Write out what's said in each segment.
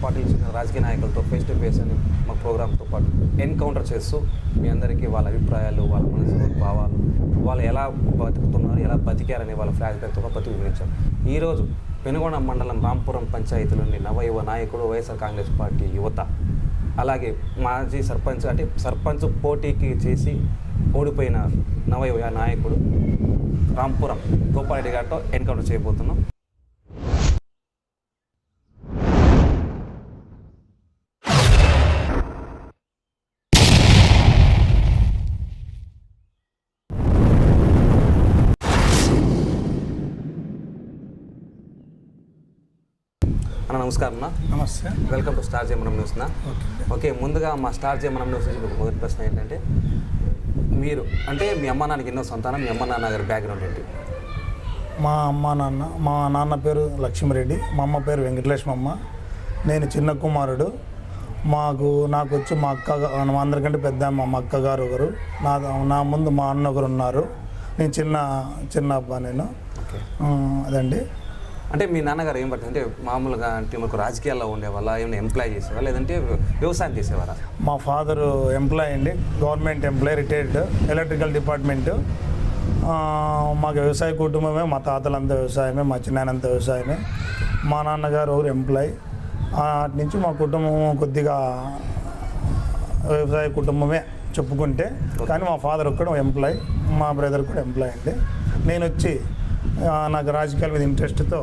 పార్టీలు చెందిన రాజకీయ నాయకులతో ఫేస్ టు ఫేస్ అని మా ప్రోగ్రామ్తో పాటు ఎన్కౌంటర్ చేస్తూ మీ అందరికీ వాళ్ళ అభిప్రాయాలు, వాళ్ళ మనసు భావాలు, వాళ్ళు ఎలా బతుకుతున్నారు, ఎలా బతికారని వాళ్ళ ఫ్లాష్ బ్యాక్తో బతికి వివరించాం. ఈరోజు పెనుగొండ మండలం రాంపురం పంచాయతీలోని నవయువ నాయకుడు వైఎస్ఆర్ కాంగ్రెస్ పార్టీ యువత, అలాగే మాజీ సర్పంచ్ అంటే సర్పంచ్ పోటీకి చేసి ఓడిపోయిన నవయువ నాయకుడు రాంపురం గోపాలరెడ్డి గారితో ఎన్కౌంటర్ చేయబోతున్నాం. అన్న నమస్కారం అన్న. నమస్తే, వెల్కమ్ టు స్టార్ జే మనం న్యూస్. ఓకే, ముందుగా మా స్టార్ జే మనం న్యూస్ నుంచి మొదటి ప్రశ్న ఏంటంటే, మీరు అంటే మీ అమ్మ నాన్నకి ఎన్నో సంతానం, మీ అమ్మ నాన్న గారి బ్యాక్గ్రౌండ్ ఏంటి? మా నాన్న పేరు లక్ష్మీరెడ్డి, మా అమ్మ పేరు వెంకటలక్ష్మమ్మ. నేను చిన్న కుమారుడు. నాకు వచ్చి మా అందరికంటే పెద్ద మా అక్కగారు ఒకరు, నా ముందు మా అన్న ఒకరు ఉన్నారు. నేను చిన్న అబ్బా నేను. అదండి. అంటే మీ నాన్నగారు ఏం పడుతుంది అంటే మామూలుగా అంటే మీకు రాజకీయాల్లో ఉండేవాళ్ళ, ఏమైనా ఎంప్లాయ్ చేసేవాళ్ళ, లేదంటే వ్యవసాయం చేసేవారా? మా ఫాదరు ఎంప్లాయ్ అండి, government employee, retired, electrical department. మాకు వ్యవసాయ కుటుంబమే, మా తాతలంతా వ్యవసాయమే, మా చిన్నాయనంతా వ్యవసాయమే. మా నాన్నగారు ఒకరు ఎంప్లాయ్. అటు నుంచి మా కుటుంబం కొద్దిగా వ్యవసాయ కుటుంబమే చెప్పుకుంటే, కానీ మా ఫాదర్ ఒక్కడు ఎంప్లాయ్, మా బ్రదర్ కూడా ఎంప్లాయ్ అండి. నేను వచ్చి నాకు రాజకీయాల మీద ఇంట్రెస్ట్తో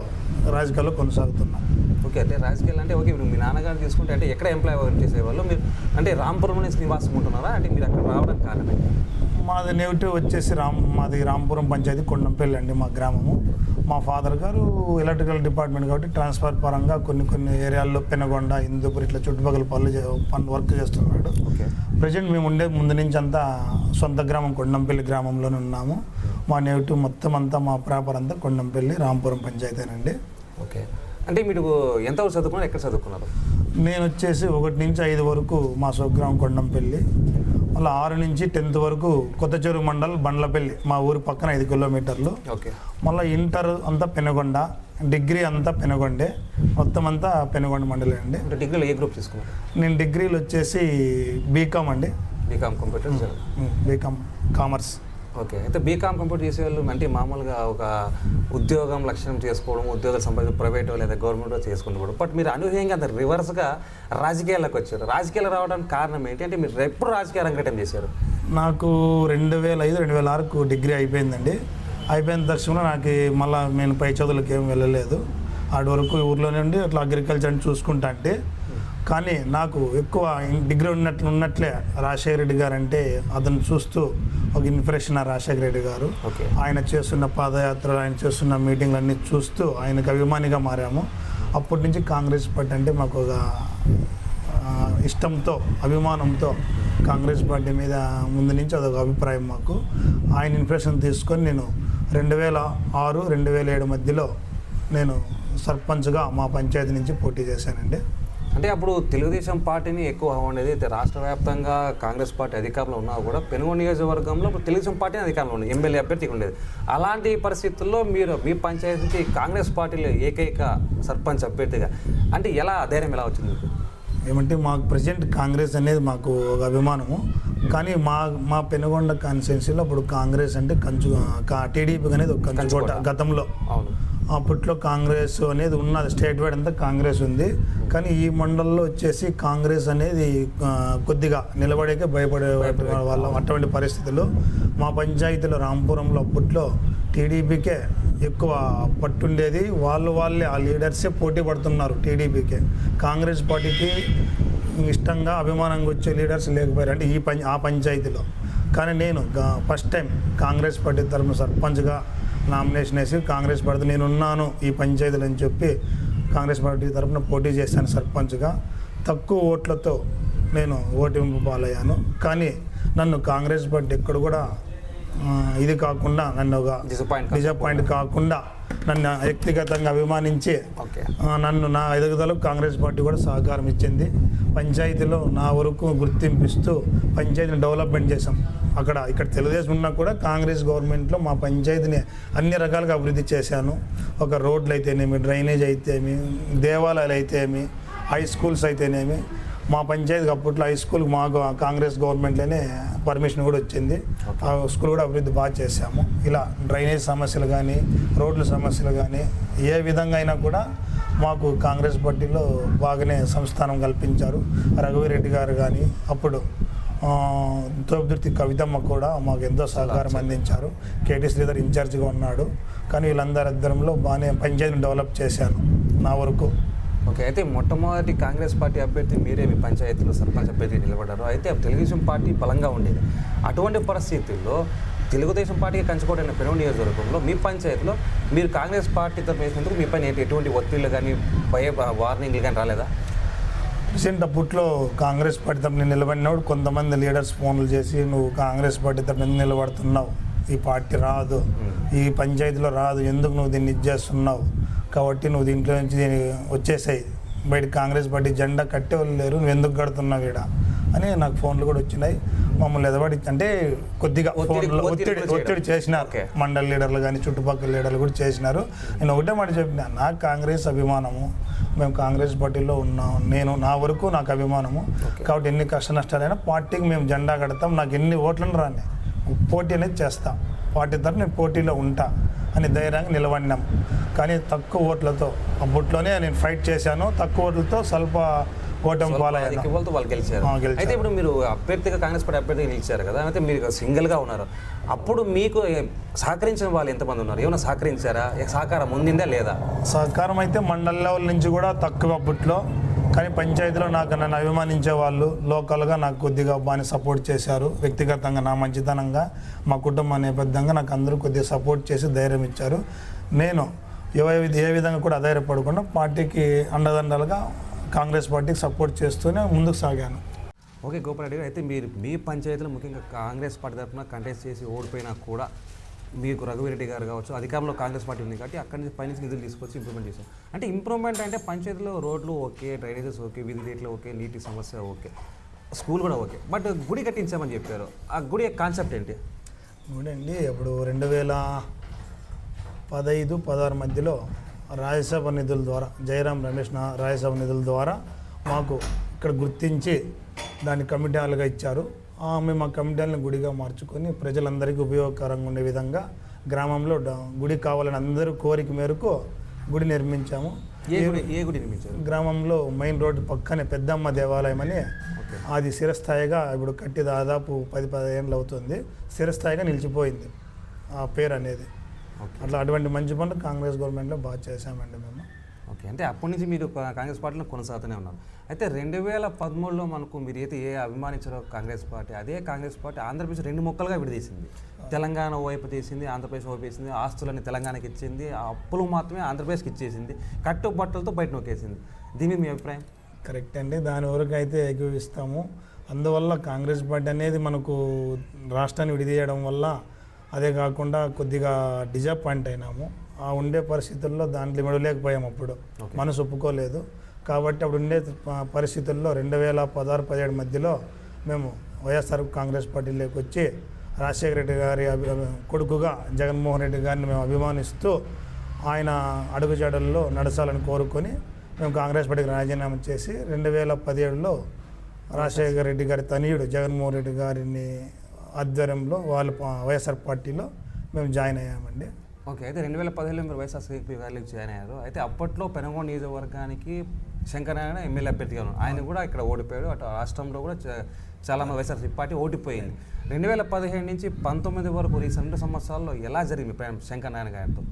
రాజకీయాల్లో కొనసాగుతున్నాను. ఓకే, అంటే రాజకీయాలు అంటే ఓకే, ఇప్పుడు మీ నాన్నగారు తీసుకుంటే అంటే ఎక్కడ ఎంప్లాయ్ చేసేవాళ్ళు మీరు? అంటే రాంపురంలో నివాసం ఉంటున్నారా? అంటే మీరు అక్కడ రావడానికి కారణం? మాది నెగిటివ్ వచ్చేసి మాది రాంపురం పంచాయతీ కొండంపల్లి అండి మా గ్రామము. మా ఫాదర్ గారు ఎలక్ట్రికల్ డిపార్ట్మెంట్ కాబట్టి ట్రాన్స్ఫర్ పరంగా కొన్ని ఏరియాల్లో పెనగొండ, హిందూపూర్ ఇట్లా చుట్టుపక్కల పనులు వర్క్ చేస్తున్నాడు. ప్రజెంట్ మేము ఉండే ముందు నుంచి అంతా సొంత గ్రామం కొండంపల్లి గ్రామంలోనే ఉన్నాము. మా నెగిటివ్ మొత్తం అంతా మా ప్రాపర్ అంతా కొండంపల్లి రాంపురం పంచాయతీనండి. ఓకే, అంటే మీరు ఎంతవరకు చదువుకున్నారు, ఎక్కడ చదువుకున్నారు? నేను వచ్చేసి 1 నుంచి 5 వరకు మా స్వగ్రామం కొండంపల్లి, మళ్ళీ 6 నుంచి 10th వరకు కొత్త చెరువు మండల్ బండ్లపల్లి, మా ఊరు పక్కన 5 కిలోమీటర్లు. ఓకే, మళ్ళీ ఇంటర్ అంతా పెనుగొండ, డిగ్రీ అంతా పెనుగొండే, మొత్తం అంతా పెనుగొండ మండలే అండి. అంటే డిగ్రీలో ఏ గ్రూప్ తీసుకున్నారు? నేను డిగ్రీలు వచ్చేసి బీకామ్ అండి. BCom computer, BCom commerce. Okay, అయితే బీకామ్ కంప్యూటర్ చేసేవాళ్ళు అంటే మామూలుగా ఒక ఉద్యోగం లక్ష్యం చేసుకోవడం, ఉద్యోగాలు సంపాదించడం, ప్రైవేట్ లేదా గవర్నమెంట్ చేసుకుంటూ, బట్ మీరు అనూహ్యంగా అంత రివర్స్గా రాజకీయాల్లోకి వచ్చారు. రాజకీయాలు రావడానికి కారణం ఏంటి? అంటే మీరు ఎప్పుడు రాజకీయ రంగటం చేశారు? నాకు 2005-2006 డిగ్రీ అయిపోయిందండి. అయిపోయిన తక్షణంలో నాకు మళ్ళీ నేను పై చదువులకు ఏం వెళ్ళలేదు. ఆడి వరకు ఊర్లోనే ఉండి అట్లా అగ్రికల్చర్ చూసుకుంటా అంటే, కానీ నాకు ఎక్కువ డిగ్రీ ఉన్నట్లే రాజశేఖర రెడ్డి గారు అంటే అతను చూస్తూ ఒక ఇన్స్పిరేషన్ రాజశేఖర రెడ్డి గారు. ఆయన చేస్తున్న పాదయాత్రలు, ఆయన చేస్తున్న మీటింగ్లు అన్నీ చూస్తూ ఆయనకు అభిమానిగా మారాము. అప్పటి నుంచి కాంగ్రెస్ పార్టీ అంటే మాకు ఒక ఇష్టంతో, అభిమానంతో కాంగ్రెస్ పార్టీ మీద ముందు నుంచి అదొక అభిప్రాయం మాకు. ఆయన ఇన్స్పిరేషన్ తీసుకొని నేను 2006-2007 మధ్యలో నేను సర్పంచ్గా మా పంచాయతీ నుంచి పోటీ చేశానండి. అంటే అప్పుడు తెలుగుదేశం పార్టీని ఎక్కువ ఉండేది, అయితే రాష్ట్ర వ్యాప్తంగా కాంగ్రెస్ పార్టీ అధికారంలో ఉన్నా కూడా పెనుగొండ నియోజకవర్గంలో తెలుగుదేశం పార్టీని అధికారంలో ఉండేది, ఎమ్మెల్యే అభ్యర్థికి ఉండేది. అలాంటి పరిస్థితుల్లో మీరు మీ పంచాయతీకి కాంగ్రెస్ పార్టీలో ఏకైక సర్పంచ్ అభ్యర్థిగా అంటే ఎలా ధైర్యం ఎలా వచ్చింది మీకు? ఏమంటే మాకు ప్రజెంట్ కాంగ్రెస్ అనేది మాకు ఒక అభిమానము. కానీ మా పెనుగొండ కాన్స్టిట్యున్సీలో అప్పుడు కాంగ్రెస్ అంటే టీడీపీ అనేది ఒక కంచుకోట గతంలో. అవును, అప్పట్లో కాంగ్రెస్ అనేది ఉన్నది, స్టేట్ వైడ్ అంతా కాంగ్రెస్ ఉంది. కానీ ఈ మండలంలో వచ్చేసి కాంగ్రెస్ అనేది కొద్దిగా నిలబడేకే భయపడే వాళ్ళ అటువంటి పరిస్థితుల్లో మా పంచాయతీలో రాంపురంలో అప్పట్లో టీడీపీకే ఎక్కువ పట్టుండేది. వాళ్ళే ఆ లీడర్సే పోటీ పడుతున్నారు టీడీపీకే. కాంగ్రెస్ పార్టీకి ఇష్టంగా అభిమానంగా వచ్చే లీడర్స్ లేకపోయారు అంటే ఆ పంచాయతీలో. కానీ నేను ఫస్ట్ టైం కాంగ్రెస్ పార్టీ తరఫున సర్పంచ్గా నామినేషన్ వేసి కాంగ్రెస్ పార్టీ నేనున్నాను ఈ పంచాయతీలు అని చెప్పి కాంగ్రెస్ పార్టీ తరఫున పోటీ చేశాను సర్పంచ్గా. తక్కువ ఓట్లతో నేను ఓటింపు పాలయ్యాను. కానీ నన్ను కాంగ్రెస్ పార్టీ ఎక్కడ కూడా ఇది కాకుండా, నన్ను ఒక డిసప్పాయింట్ కాకుండా నన్ను వ్యక్తిగతంగా అభిమానించి నన్ను నా ఎదుగుదలకు కాంగ్రెస్ పార్టీ కూడా సహకారం ఇచ్చింది. పంచాయతీలో నా వరకు గుర్తింపిస్తూ పంచాయతీని డెవలప్మెంట్ చేశాం. ఇక్కడ తెలుగుదేశం ఉన్నా కూడా కాంగ్రెస్ గవర్నమెంట్లో మా పంచాయతీని అన్ని రకాలుగా అభివృద్ధి చేశాను. ఒక రోడ్లు అయితేనేమి, డ్రైనేజ్ అయితేమి, దేవాలయాలు అయితేమి, హై స్కూల్స్ అయితేనేమి, మా పంచాయతీకి అప్పట్లో హై స్కూల్కి మాకు కాంగ్రెస్ గవర్నమెంట్లోనే పర్మిషన్ కూడా వచ్చింది. ఆ స్కూల్ కూడా అభివృద్ధి బాగా చేశాము. ఇలా డ్రైనేజ్ సమస్యలు కానీ, రోడ్ల సమస్యలు కానీ ఏ విధంగా అయినా కూడా మాకు కాంగ్రెస్ పార్టీలో బాగానే సంస్థానం కల్పించారు. రఘువీరెడ్డి గారు కానీ, అప్పుడు తోపుదుర్తి కవితమ్మ కూడా మాకు ఎంతో సహకారం అందించారు. కేటీ శ్రీధర్ ఇన్ఛార్జిగా ఉన్నాడు. కానీ వీళ్ళందరి అద్దరంలో బాగానే పంచాయతీని డెవలప్ చేశాను నా వరకు. ఓకే, అయితే మొట్టమొదటి కాంగ్రెస్ పార్టీ అభ్యర్థి మీరే మీ పంచాయతీలో సర్పంచ్ అభ్యర్థి నిలబడ్డారు. అయితే తెలుగుదేశం పార్టీ బలంగా ఉండేది. అటువంటి పరిస్థితుల్లో తెలుగుదేశం పార్టీకి కంచుకోవడం పెనుగొండ నియోజకవర్గంలో మీ పంచాయతీలో మీరు కాంగ్రెస్ పార్టీ తరఫున వేసినందుకు మీ పైన ఎటువంటి ఒత్తిళ్ళు కానీ వార్నింగ్లు కానీ రాలేదా? రీసెంట్ అప్పట్లో కాంగ్రెస్ పార్టీ తరఫున నిలబడినప్పుడు కొంతమంది లీడర్స్ ఫోన్లు చేసి నువ్వు కాంగ్రెస్ పార్టీ తరఫున నిలబడుతున్నావు, ఈ పార్టీ రాదు, ఈ పంచాయతీలో రాదు, ఎందుకు నువ్వు దీన్ని ఇచ్చేస్తున్నావు, కాబట్టి నువ్వు దీంట్లో నుంచి వచ్చేసాయి, బయట కాంగ్రెస్ పార్టీ జెండా కట్టేవాళ్ళు లేరు, నువ్వు ఎందుకు కడుతున్నావు ఈడ అని నాకు ఫోన్లు కూడా వచ్చినాయి. మమ్మల్ని ఎదబడి అంటే కొద్దిగా ఫోన్లో ఒత్తిడి చేసినారు. మండల లీడర్లు కానీ చుట్టుపక్కల లీడర్లు కూడా చేసినారు. నేను ఒకటే మాట చెప్పిన, నాకు కాంగ్రెస్ అభిమానము, మేము కాంగ్రెస్ పార్టీలో ఉన్నాం, నేను నా వరకు నాకు అభిమానము, కాబట్టి ఎన్ని కష్ట నష్టాలైనా పార్టీకి మేము జెండా కడతాం, నాకు ఎన్ని ఓట్లను రాని పోటీ అనేది చేస్తాం, పార్టీ తరఫున నేను పోటీలో ఉంటా అని ధైర్యంగా నిలబడినాం. కానీ తక్కువ ఓట్లతో అప్పట్లోనే నేను ఫైట్ చేశాను. తక్కువ ఓట్లతో స్వల్ప ఓటమి పాలయ్యాను. వాళ్ళు గెలిచారు. అయితే ఇప్పుడు మీరు అభ్యర్థిగా కాంగ్రెస్ పార్టీ అభ్యర్థిగా నిలిచారు కదా, అయితే మీరు సింగిల్గా ఉన్నారు. అప్పుడు మీకు సహకరించిన వాళ్ళు ఎంతమంది ఉన్నారు? ఏమైనా సహకరించారా? సహకారం ఉండిందా లేదా? సహకారం అయితే మండల లెవెల్ నుంచి కూడా తక్కువ అప్పట్లో, కానీ పంచాయతీలో నన్ను అభిమానించే వాళ్ళు లోకల్గా నాకు కొద్దిగా బాగా సపోర్ట్ చేశారు. వ్యక్తిగతంగా నా మంచితనంగా, మా కుటుంబ నేపథ్యంగా నాకు అందరూ కొద్దిగా సపోర్ట్ చేసి ధైర్యం ఇచ్చారు. నేను ఏ విధంగా కూడా అధైర్యపడకుండా పార్టీకి అండదండలుగా కాంగ్రెస్ పార్టీకి సపోర్ట్ చేస్తూనే ముందుకు సాగాను. ఓకే గోపాలరెడ్డి గారు, అయితే మీరు మీ పంచాయతీలో ముఖ్యంగా కాంగ్రెస్ పార్టీ తరఫున కంటెస్ట్ చేసి ఓడిపోయినా కూడా మీకు రఘువీరెడ్డి గారు కావచ్చు, అధికారంలో కాంగ్రెస్ పార్టీ ఉంది కాబట్టి అక్కడి నుంచి పైనుంచి నిధులు తీసుకొచ్చి ఇంప్రూవ్మెంట్ చేశారు. అంటే ఇంప్రూవ్మెంట్ అంటే పంచాయతీలో రోడ్లు ఓకే, డ్రైనేజెస్ ఓకే, వీధి లైట్లు ఓకే, నీటి సమస్య ఓకే, స్కూల్ కూడా ఓకే, బట్ గుడి కట్టించామని చెప్పారు. ఆ గుడి కాన్సెప్ట్ ఏంటి? గుడి అండి, అప్పుడు 2015-16 మధ్యలో రాజ్యసభ నిధుల ద్వారా, జయరాం రమేష్ రాజ్యసభ నిధుల ద్వారా మాకు ఇక్కడ గుర్తించి దాన్ని కమిటీ హాల్గా ఇచ్చారు. మేము ఆ కమిటీలను గుడిగా మార్చుకొని ప్రజలందరికీ ఉపయోగకరంగా ఉండే విధంగా గ్రామంలో గుడి కావాలని అందరూ కోరిక మేరకు గుడి నిర్మించాము. ఏ గుడి నిర్మించారు? గ్రామంలో మెయిన్ రోడ్డు పక్కనే పెద్దమ్మ దేవాలయం అని, అది స్థిరస్థాయిగా ఇప్పుడు కట్టి దాదాపు 10-15 ఏళ్ళు అవుతుంది, స్థిరస్థాయిగా నిలిచిపోయింది ఆ పేరు అనేది. అట్లా అటువంటి మంచి పనులు కాంగ్రెస్ గవర్నమెంట్లో బాగా చేశామండి మేము. ఓకే, అంటే అప్పటి నుంచి మీరు కాంగ్రెస్ పార్టీలో కొనసాగుతూనే ఉన్నారు. అయితే 2013లో మనకు మీరు అయితే అభిమానించారో కాంగ్రెస్ పార్టీ, అదే కాంగ్రెస్ పార్టీ ఆంధ్రప్రదేశ్ 2 ముక్కలుగా విడదీసింది. తెలంగాణ వైపు తీసింది, ఆంధ్రప్రదేశ్ వైపు వేసింది, ఆస్తులన్నీ తెలంగాణకి ఇచ్చింది, ఆ అప్పులు మాత్రమే ఆంధ్రప్రదేశ్కి ఇచ్చేసింది, కట్టుబట్టలతో బయట నొక్కేసింది. దీని మీ అభిప్రాయం? కరెక్ట్ అండి, దాని వరకు అయితే ఏకీవిస్తాము. అందువల్ల కాంగ్రెస్ పార్టీ అనేది మనకు రాష్ట్రాన్ని విడదీయడం వల్ల, అదే కాకుండా కొద్దిగా డిజపాయింట్ అయినాము. ఆ ఉండే పరిస్థితుల్లో దాంట్లో మిడలేకపోయాము. అప్పుడు మనసు ఒప్పుకోలేదు కాబట్టి అప్పుడు ఉండే పరిస్థితుల్లో 2016-17 మధ్యలో మేము వైఎస్ఆర్ కాంగ్రెస్ పార్టీలోకి వచ్చి రాజశేఖర రెడ్డి గారి కొడుకుగా జగన్మోహన్ రెడ్డి గారిని మేము అభిమానిస్తూ ఆయన అడుగుజాడల్లో నడచాలని కోరుకొని మేము కాంగ్రెస్ పార్టీకి రాజీనామా చేసి 2017లో రాజశేఖర రెడ్డి గారి తనయుడు జగన్మోహన్ రెడ్డి గారిని ఆధ్వర్యంలో వాళ్ళు వైఎస్ఆర్ పార్టీలో మేము జాయిన్ అయ్యామండి. ఓకే, అయితే 2017లో మీరు వైఎస్ఆర్సీపీ వ్యాలీకి జాయిన్ అయ్యారు. అయితే అప్పట్లో పెనుగొండ నియోజకవర్గానికి శంకరనారాయణ ఎమ్మెల్యే అభ్యర్థిగా ఉన్నారు. ఆయన కూడా ఇక్కడ ఓడిపోయాడు. అటు రాష్ట్రంలో కూడా చాలామంది వైఎస్ఆర్సీపీ పార్టీ ఓడిపోయింది. 2017 నుంచి 19 వరకు ఈ 2 సంవత్సరాల్లో ఎలా జరిగింది ప్రయాణం శంకరనారాయణ గారితో?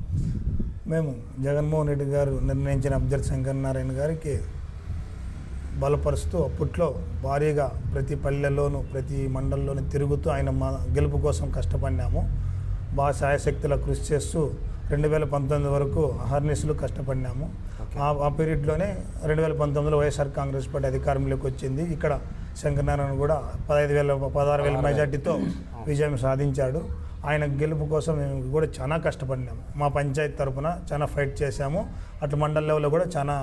మేము జగన్మోహన్ రెడ్డి గారు నిర్ణయించిన అభ్యర్థి శంకరనారాయణ గారికి బలపరుస్తూ అప్పట్లో భారీగా ప్రతి పల్లెల్లోనూ ప్రతి మండలంలోనూ తిరుగుతూ ఆయన మా గెలుపు కోసం కష్టపడినాము. బాగా శాయశక్తుల కృషి చేస్తూ 2019 వరకు అహర్నిశలు కష్టపడినాము. ఆ పీరియడ్లోనే 2019లో వైఎస్ఆర్ కాంగ్రెస్ పార్టీ అధికారంలోకి వచ్చింది. ఇక్కడ శంకరనారాయణ కూడా 16,000 మెజార్టీతో విజయం సాధించాడు. ఆయన గెలుపు కోసం మేము కూడా చాలా కష్టపడినాము. మా పంచాయతీ తరఫున చాలా ఫైట్ చేశాము. అటు మండల లెవెల్లో కూడా చాలా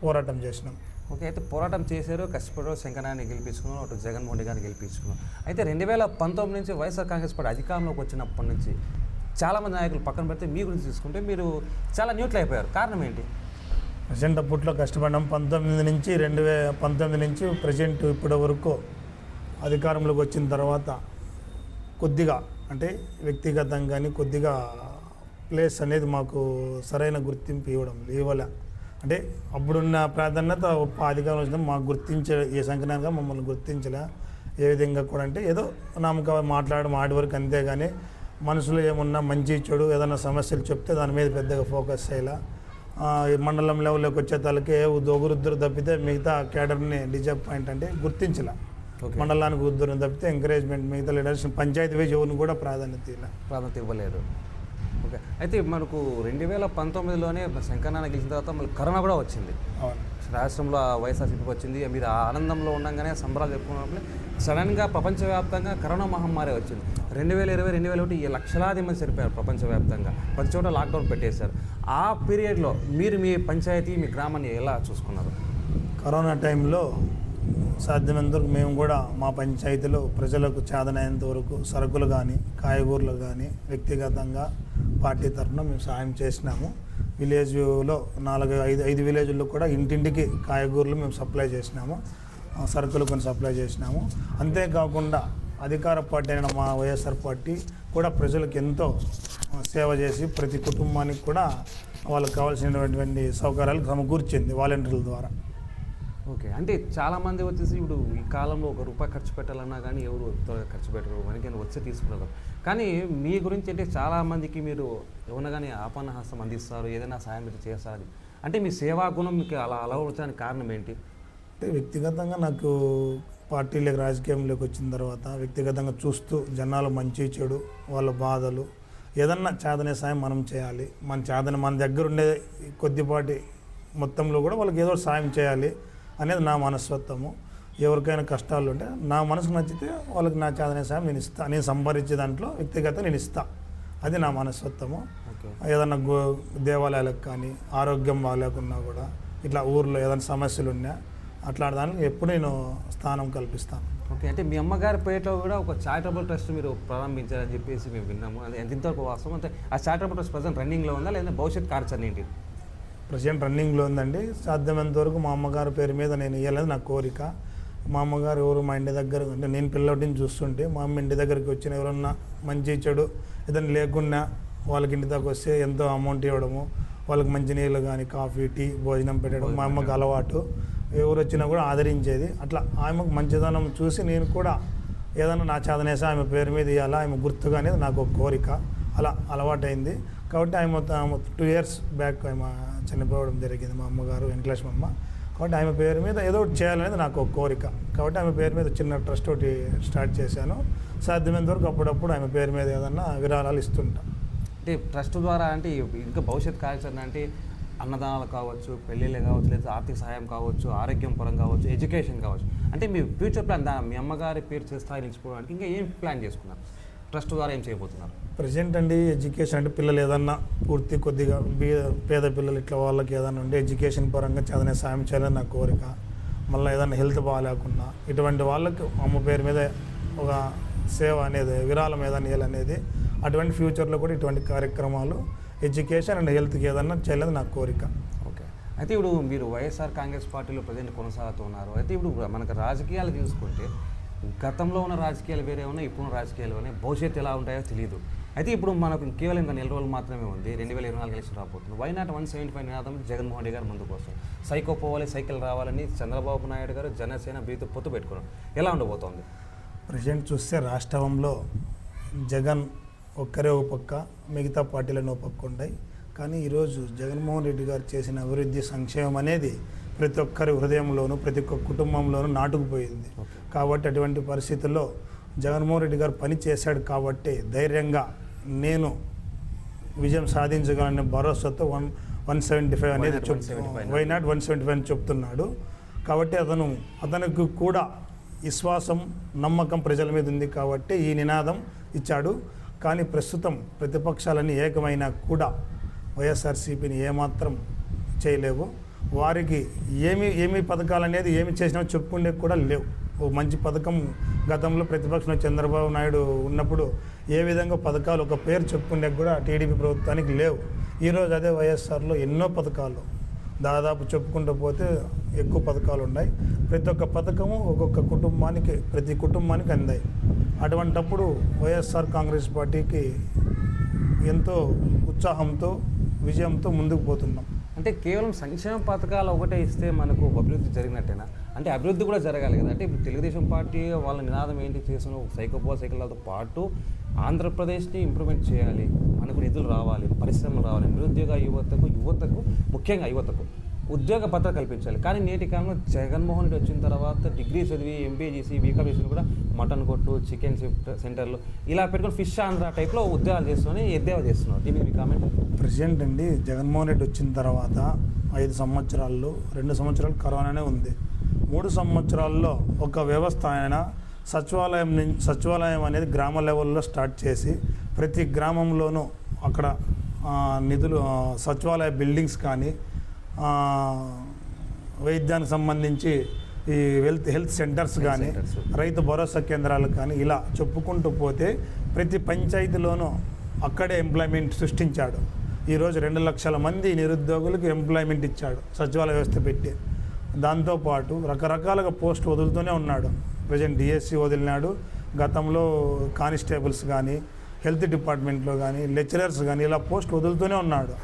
పోరాటం చేసినాం. ఓకే, అయితే పోరాటం చేశారు, కష్టపడారు, శంకరనారాయణ గెలిపించుకున్నారు, అటు జగన్మోహన్ రెడ్డి గారిని గెలిపించుకున్నారు. అయితే 2019 నుంచి వైఎస్ఆర్ కాంగ్రెస్ పార్టీ అధికారంలోకి వచ్చినప్పటి నుంచి చాలామంది నాయకులు పక్కన పెడితే మీ గురించి తీసుకుంటే మీరు చాలా న్యూట్రల్ అయిపోయారు. కారణం ఏంటి? ప్రజెంట్ అప్పట్లో కష్టపడ్డాం 19 నుంచి ప్రజెంట్ ఇప్పటి వరకు అధికారంలోకి వచ్చిన తర్వాత కొద్దిగా అంటే వ్యక్తిగతంగా కానీ కొద్దిగా ప్లేస్ అనేది మాకు సరైన గుర్తింపు ఇవ్వలే. అంటే అప్పుడున్న ప్రాధాన్యత అధికారం వచ్చిన మాకు గుర్తించే ఏ సంఖ్యగా మమ్మల్ని గుర్తించలే. ఏ విధంగా కూడా అంటే ఏదో నమ్మకం మాట్లాడడం ఆడి వరకు, అంతేగాని మనసులో ఏమున్నా మంచి చెడు ఏదైనా సమస్యలు చెప్తే దాని మీద పెద్దగా ఫోకస్ చేయాల. మండలం లెవెల్లోకి వచ్చే తలకే ఒకరిద్దరు తప్పితే మిగతా క్యాడర్ని డిజపాయింట్ అంటే గుర్తించలే. మండలానికి ఉద్దరం తప్పితే ఎంకరేజ్మెంట్ మిగతా లీడర్స్ పంచాయతీ వైజ్ ఎవరిని కూడా ప్రాధాన్యత ఇవ్వలేదు. ఓకే, అయితే మనకు 2019లోనే శంకరనారాయణ గెలిచిన తర్వాత మళ్ళీ కరోనా కూడా వచ్చింది. రాష్ట్రంలో వైఎస్ఆర్సీపీకి వచ్చింది. మీరు ఆనందంలో ఉండగానే సంబరాలు చెప్పుకున్నప్పుడు సడన్గా ప్రపంచవ్యాప్తంగా కరోనా మహమ్మారి వచ్చింది. 2020, 2021 ఈ లక్షలాది మంది చనిపోయారు ప్రపంచవ్యాప్తంగా. ప్రతి చోట లాక్డౌన్ పెట్టేశారు. ఆ పీరియడ్లో మీరు మీ పంచాయతీ, మీ గ్రామాన్ని ఎలా చూసుకున్నారు? కరోనా టైంలో సాధ్యమైనంత వరకు మేము కూడా మా పంచాయతీలో ప్రజలకు చేతనైనంత వరకు సరుకులు కానీ కాయగూరలు కానీ వ్యక్తిగతంగా పార్టీ తరఫున మేము సాయం చేసినాము. విలేజ్లో 4-5 విలేజ్ల్లో కూడా ఇంటింటికి కాయగూరలు మేము సప్లై చేసినాము, సరుకులు కొన్ని సప్లై చేసినాము. అంతేకాకుండా అధికార పార్టీ అయిన మా వైఎస్ఆర్ పార్టీ కూడా ప్రజలకు ఎంతో సేవ చేసి ప్రతి కుటుంబానికి కూడా వాళ్ళకి కావాల్సినటువంటి సౌకర్యాలు సమకూర్చింది వాలంటీర్ల ద్వారా. ఓకే, అంటే చాలామంది వచ్చేసి ఇప్పుడు ఈ కాలంలో ₹1 ఖర్చు పెట్టాలన్నా కానీ ఎవరు త్వరగా ఖర్చు పెట్టరు, మనకైనా వచ్చి తీసుకున్నారు. కానీ మీ గురించి అంటే చాలామందికి మీరు ఏమన్నా కానీ ఆపన్న హస్తం అందిస్తారు, ఏదైనా సాయం మీరు చేస్తారు. అంటే మీ సేవా గుణం మీకు అలా అలవడటానికి కారణం ఏంటి? అంటే వ్యక్తిగతంగా నాకు పార్టీలోకి రాజకీయంలోకి వచ్చిన తర్వాత వ్యక్తిగతంగా చూస్తూ జనాల మంచి చెడు వాళ్ళ బాధలు ఏదన్నా చేతనే సాయం మనం చేయాలి. మన దగ్గర ఉండే కొద్దిపాటి మొత్తంలో కూడా వాళ్ళకి ఏదో సాయం చేయాలి అనేది నా మనస్తత్వము. ఎవరికైనా కష్టాలు ఉంటే నా మనసుకు నచ్చితే వాళ్ళకి నా చేతనే సాయం నేను ఇస్తాను. నేను సంపాదించే దాంట్లో వ్యక్తిగతంగా నేను ఇస్తాను. అది నా మనస్తత్వము. ఏదన్నా దేవాలయాలకు కానీ ఆరోగ్యం బాగాలేకున్నా కూడా ఇట్లా ఊర్లో ఏదైనా సమస్యలు ఉన్నా అట్లా దానికి ఎప్పుడు నేను స్థానం కల్పిస్తాను. ఓకే, అంటే మీ అమ్మగారి పేటలో కూడా ఒక చారిటబుల్ ట్రస్ట్ మీరు ప్రారంభించారని చెప్పేసి మేము విన్నాము. అది ఎంతవరకు వాస్తవం? అంటే ఆ చారిటబుల్ ట్రస్ట్ ప్రజెంట్ రన్నింగ్లో ఉందా లేదా భవిష్యత్ కార్యాచరణ ఏంటి? ప్రజెంట్ రన్నింగ్లో ఉందండి. సాధ్యమైనంత వరకు మా అమ్మగారి పేరు మీద నేను ఇవ్వాలని నా కోరిక. మా అమ్మగారు ఎవరు మా ఇంటి దగ్గర అంటే నేను పిల్లడిని చూస్తుంటే మా అమ్మ ఇంటి దగ్గరికి వచ్చిన ఎవరన్నా మంచి చెడు ఏదైనా లేకున్నా వాళ్ళకి ఇంటి దగ్గర వస్తే ఎంతో అమౌంట్ ఇవ్వడము, వాళ్ళకి మంచి నీళ్ళు కానీ కాఫీ టీ భోజనం పెట్టడం మా అమ్మకు అలవాటు. ఎవరు వచ్చినా కూడా ఆదరించేది. అట్లా ఆమెకు మంచిదనం చూసి నేను కూడా ఏదైనా నా చేతనేసి ఆమె పేరు మీద ఇవ్వాలా, ఆమె గుర్తుగా అనేది నాకు ఒక కోరిక. అలా అలవాటైంది. కాబట్టి ఆమె 2 years బ్యాక్ ఆమె చనిపోవడం జరిగింది, మా అమ్మగారు వెంకటేశ్వరమ్మ. కాబట్టి ఆమె పేరు మీద ఏదో ఒకటి చేయాలనేది నాకు ఒక కోరిక. కాబట్టి ఆమె పేరు మీద చిన్న ట్రస్ట్ ఒకటి స్టార్ట్ చేశాను. సాధ్యమైనంత వరకు అప్పుడప్పుడు ఆమె పేరు మీద ఏదన్నా విరాళాలు ఇస్తుంటా. అంటే ట్రస్ట్ ద్వారా అంటే ఇంకా భవిష్యత్ కార్యాచరణ అంటే అన్నదానాలు కావచ్చు, పెళ్ళిళ్ళే కావచ్చు, లేదా ఆర్థిక సహాయం కావచ్చు, ఆరోగ్యం పరంగా కావచ్చు, ఎడ్యుకేషన్ కావచ్చు. అంటే మీ ఫ్యూచర్ ప్లాన్ మీ అమ్మగారి పేరు స్థాయి నిలిచిపోవడానికి ఇంకా ఏం ప్లాన్ చేసుకున్నారు? ట్రస్ట్ ద్వారా ఏం చేయబోతున్నారు? ప్రజెంట్ అండి ఎడ్యుకేషన్ అంటే పిల్లలు ఏదన్నా పూర్తి కొద్దిగా పేద పిల్లలు ఇట్లా వాళ్ళకి ఏదైనా ఉంటే ఎడ్యుకేషన్ పరంగా చదివే సాయం చేయాలని నా కోరిక. మళ్ళీ ఏదైనా హెల్త్ బాగాలేకుండా ఇటువంటి వాళ్ళకి అమ్మ పేరు మీద ఒక సేవ అనేది విరాళం ఏదైనా ఇవ్వాలనేది, అటువంటి ఫ్యూచర్లో కూడా ఇటువంటి కార్యక్రమాలు ఎడ్యుకేషన్ అండ్ హెల్త్కి ఏదన్నా చేయాలని నా కోరిక. ఓకే, అయితే ఇప్పుడు మీరు వైఎస్ఆర్ కాంగ్రెస్ పార్టీలో ప్రజెంట్ కొనసాగుతున్నారు. అయితే ఇప్పుడు మనకు రాజకీయాలు తీసుకుంటే గతంలో ఉన్న రాజకీయాలు వేరే ఉన్నాయి, ఇప్పుడున్న రాజకీయాలు ఉన్నాయి. భవిష్యత్తు ఎలా ఉంటాయో తెలియదు. అయితే ఇప్పుడు మనకు కేవలం ఇంకా 4 రోజులు మాత్రమే ఉంది. 2024 ఎలక్షన్ రాబోతుంది. వై నాట్ 175 నినాదం జగన్మోహన్ రెడ్డి గారు ముందుకు వస్తారు. సైకో పోవాలి, సైకిల్ రావాలని చంద్రబాబు నాయుడు గారు జనసేన బీతో పొత్తు పెట్టుకున్నారు. ఎలా ఉండబోతోంది? ప్రజెంట్ చూస్తే రాష్ట్రంలో జగన్ ఒక్కరే ఒక పక్క, మిగతా పార్టీలను ఒక పక్క ఉన్నాయి. కానీ ఈరోజు జగన్మోహన్ రెడ్డి గారు చేసిన అభివృద్ధి సంక్షేమం అనేది ప్రతి ఒక్కరి హృదయంలోనూ ప్రతి ఒక్క కుటుంబంలోనూ నాటుకుపోయింది. కాబట్టి అటువంటి పరిస్థితుల్లో జగన్మోహన్ రెడ్డి గారు పని చేశాడు కాబట్టి ధైర్యంగా నేను విజయం సాధించగలనే భరోసాతో 175 అనేది వై నాట్ 175 అని చెప్తున్నాడు. కాబట్టి అతనికి కూడా విశ్వాసం నమ్మకం ప్రజల మీద ఉంది కాబట్టి ఈ నినాదం ఇచ్చాడు. కానీ ప్రస్తుతం ప్రతిపక్షాలన్నీ ఏకమైనా కూడా వైఎస్ఆర్సీపీని ఏమాత్రం చేయలేవు. వారికి ఏమి పథకాలు అనేది ఏమి చేసినా చెప్పుకునే కూడా లేవు. ఓ మంచి పథకం గతంలో ప్రతిపక్షంలో చంద్రబాబు నాయుడు ఉన్నప్పుడు ఏ విధంగా పథకాలు ఒక పేరు చెప్పుకునే కూడా టీడీపీ ప్రభుత్వానికి లేవు. ఈరోజు అదే వైఎస్ఆర్లో ఎన్నో పథకాలు దాదాపు చెప్పుకుంటూ పోతే ఎక్కువ పథకాలు ఉన్నాయి. ప్రతి ఒక్క పథకము ఒక్కొక్క కుటుంబానికి, ప్రతి కుటుంబానికి అందాయి. అటువంటప్పుడు వైఎస్ఆర్ కాంగ్రెస్ పార్టీకి ఎంతో ఉత్సాహంతో, విజయంతో ముందుకు పోతున్నాం. అంటే కేవలం సంక్షేమ పథకాలు ఒకటే ఇస్తే మనకు అభివృద్ధి జరిగినట్టేనా? అంటే అభివృద్ధి కూడా జరగాలి కదా. అంటే ఇప్పుడు తెలుగుదేశం పార్టీ వాళ్ళ నినాదం ఏంటి చేసిన సైకిల్తో పాటు ఆంధ్రప్రదేశ్ని ఇంప్రూవ్మెంట్ చేయాలి, మనకు నిధులు రావాలి, పరిశ్రమలు రావాలి, నిరుద్యోగ యువతకు ముఖ్యంగా యువతకు ఉద్యోగ భద్రత కల్పించాలి. కానీ నేటి కాలంలో జగన్మోహన్ రెడ్డి వచ్చిన తర్వాత డిగ్రీ చదివి ఎంబీఏ చేసి బీకామ్ చేసి కూడా మటన్ కొట్టు, చికెన్ సెంటర్లు ఇలా పెట్టుకొని ఫిష్ ఆంధ్ర టైప్లో ఉద్యోగాలు చేస్తున్నాయి, ఎద్దేవా చేస్తున్నారు. దీని మీ కామెంట్? ప్రెసిడెంట్ అండి, జగన్మోహన్ రెడ్డి వచ్చిన తర్వాత 5 సంవత్సరాల్లో 2 సంవత్సరాలు కరోనానే ఉంది. 3 సంవత్సరాల్లో ఒక వ్యవస్థ ఆయన సచివాలయం అనేది గ్రామ లెవెల్లో స్టార్ట్ చేసి ప్రతి గ్రామంలోనూ అక్కడ నిధులు, సచివాలయ బిల్డింగ్స్ కానీ, వైద్యానికి సంబంధించి ఈ హెల్త్ సెంటర్స్ కానీ, రైతు భరోసా కేంద్రాలు కానీ, ఇలా చెప్పుకుంటూ పోతే ప్రతి పంచాయతీలోనూ అక్కడే ఎంప్లాయ్మెంట్ సృష్టించాడు. ఈరోజు 2 లక్షల మంది నిరుద్యోగులకు ఎంప్లాయ్మెంట్ ఇచ్చాడు సచివాలయ వ్యవస్థ పెట్టి. దాంతోపాటు రకరకాలుగా పోస్ట్ వదులుతూనే ఉన్నాడు. ప్రజెంట్ డిఎస్సి వదిలినాడు. గతంలో కానిస్టేబుల్స్ కానీ, హెల్త్ డిపార్ట్మెంట్లో కానీ, లెక్చరర్స్ కానీ ఇలా పోస్ట్ వదులుతూనే ఉన్నాడు.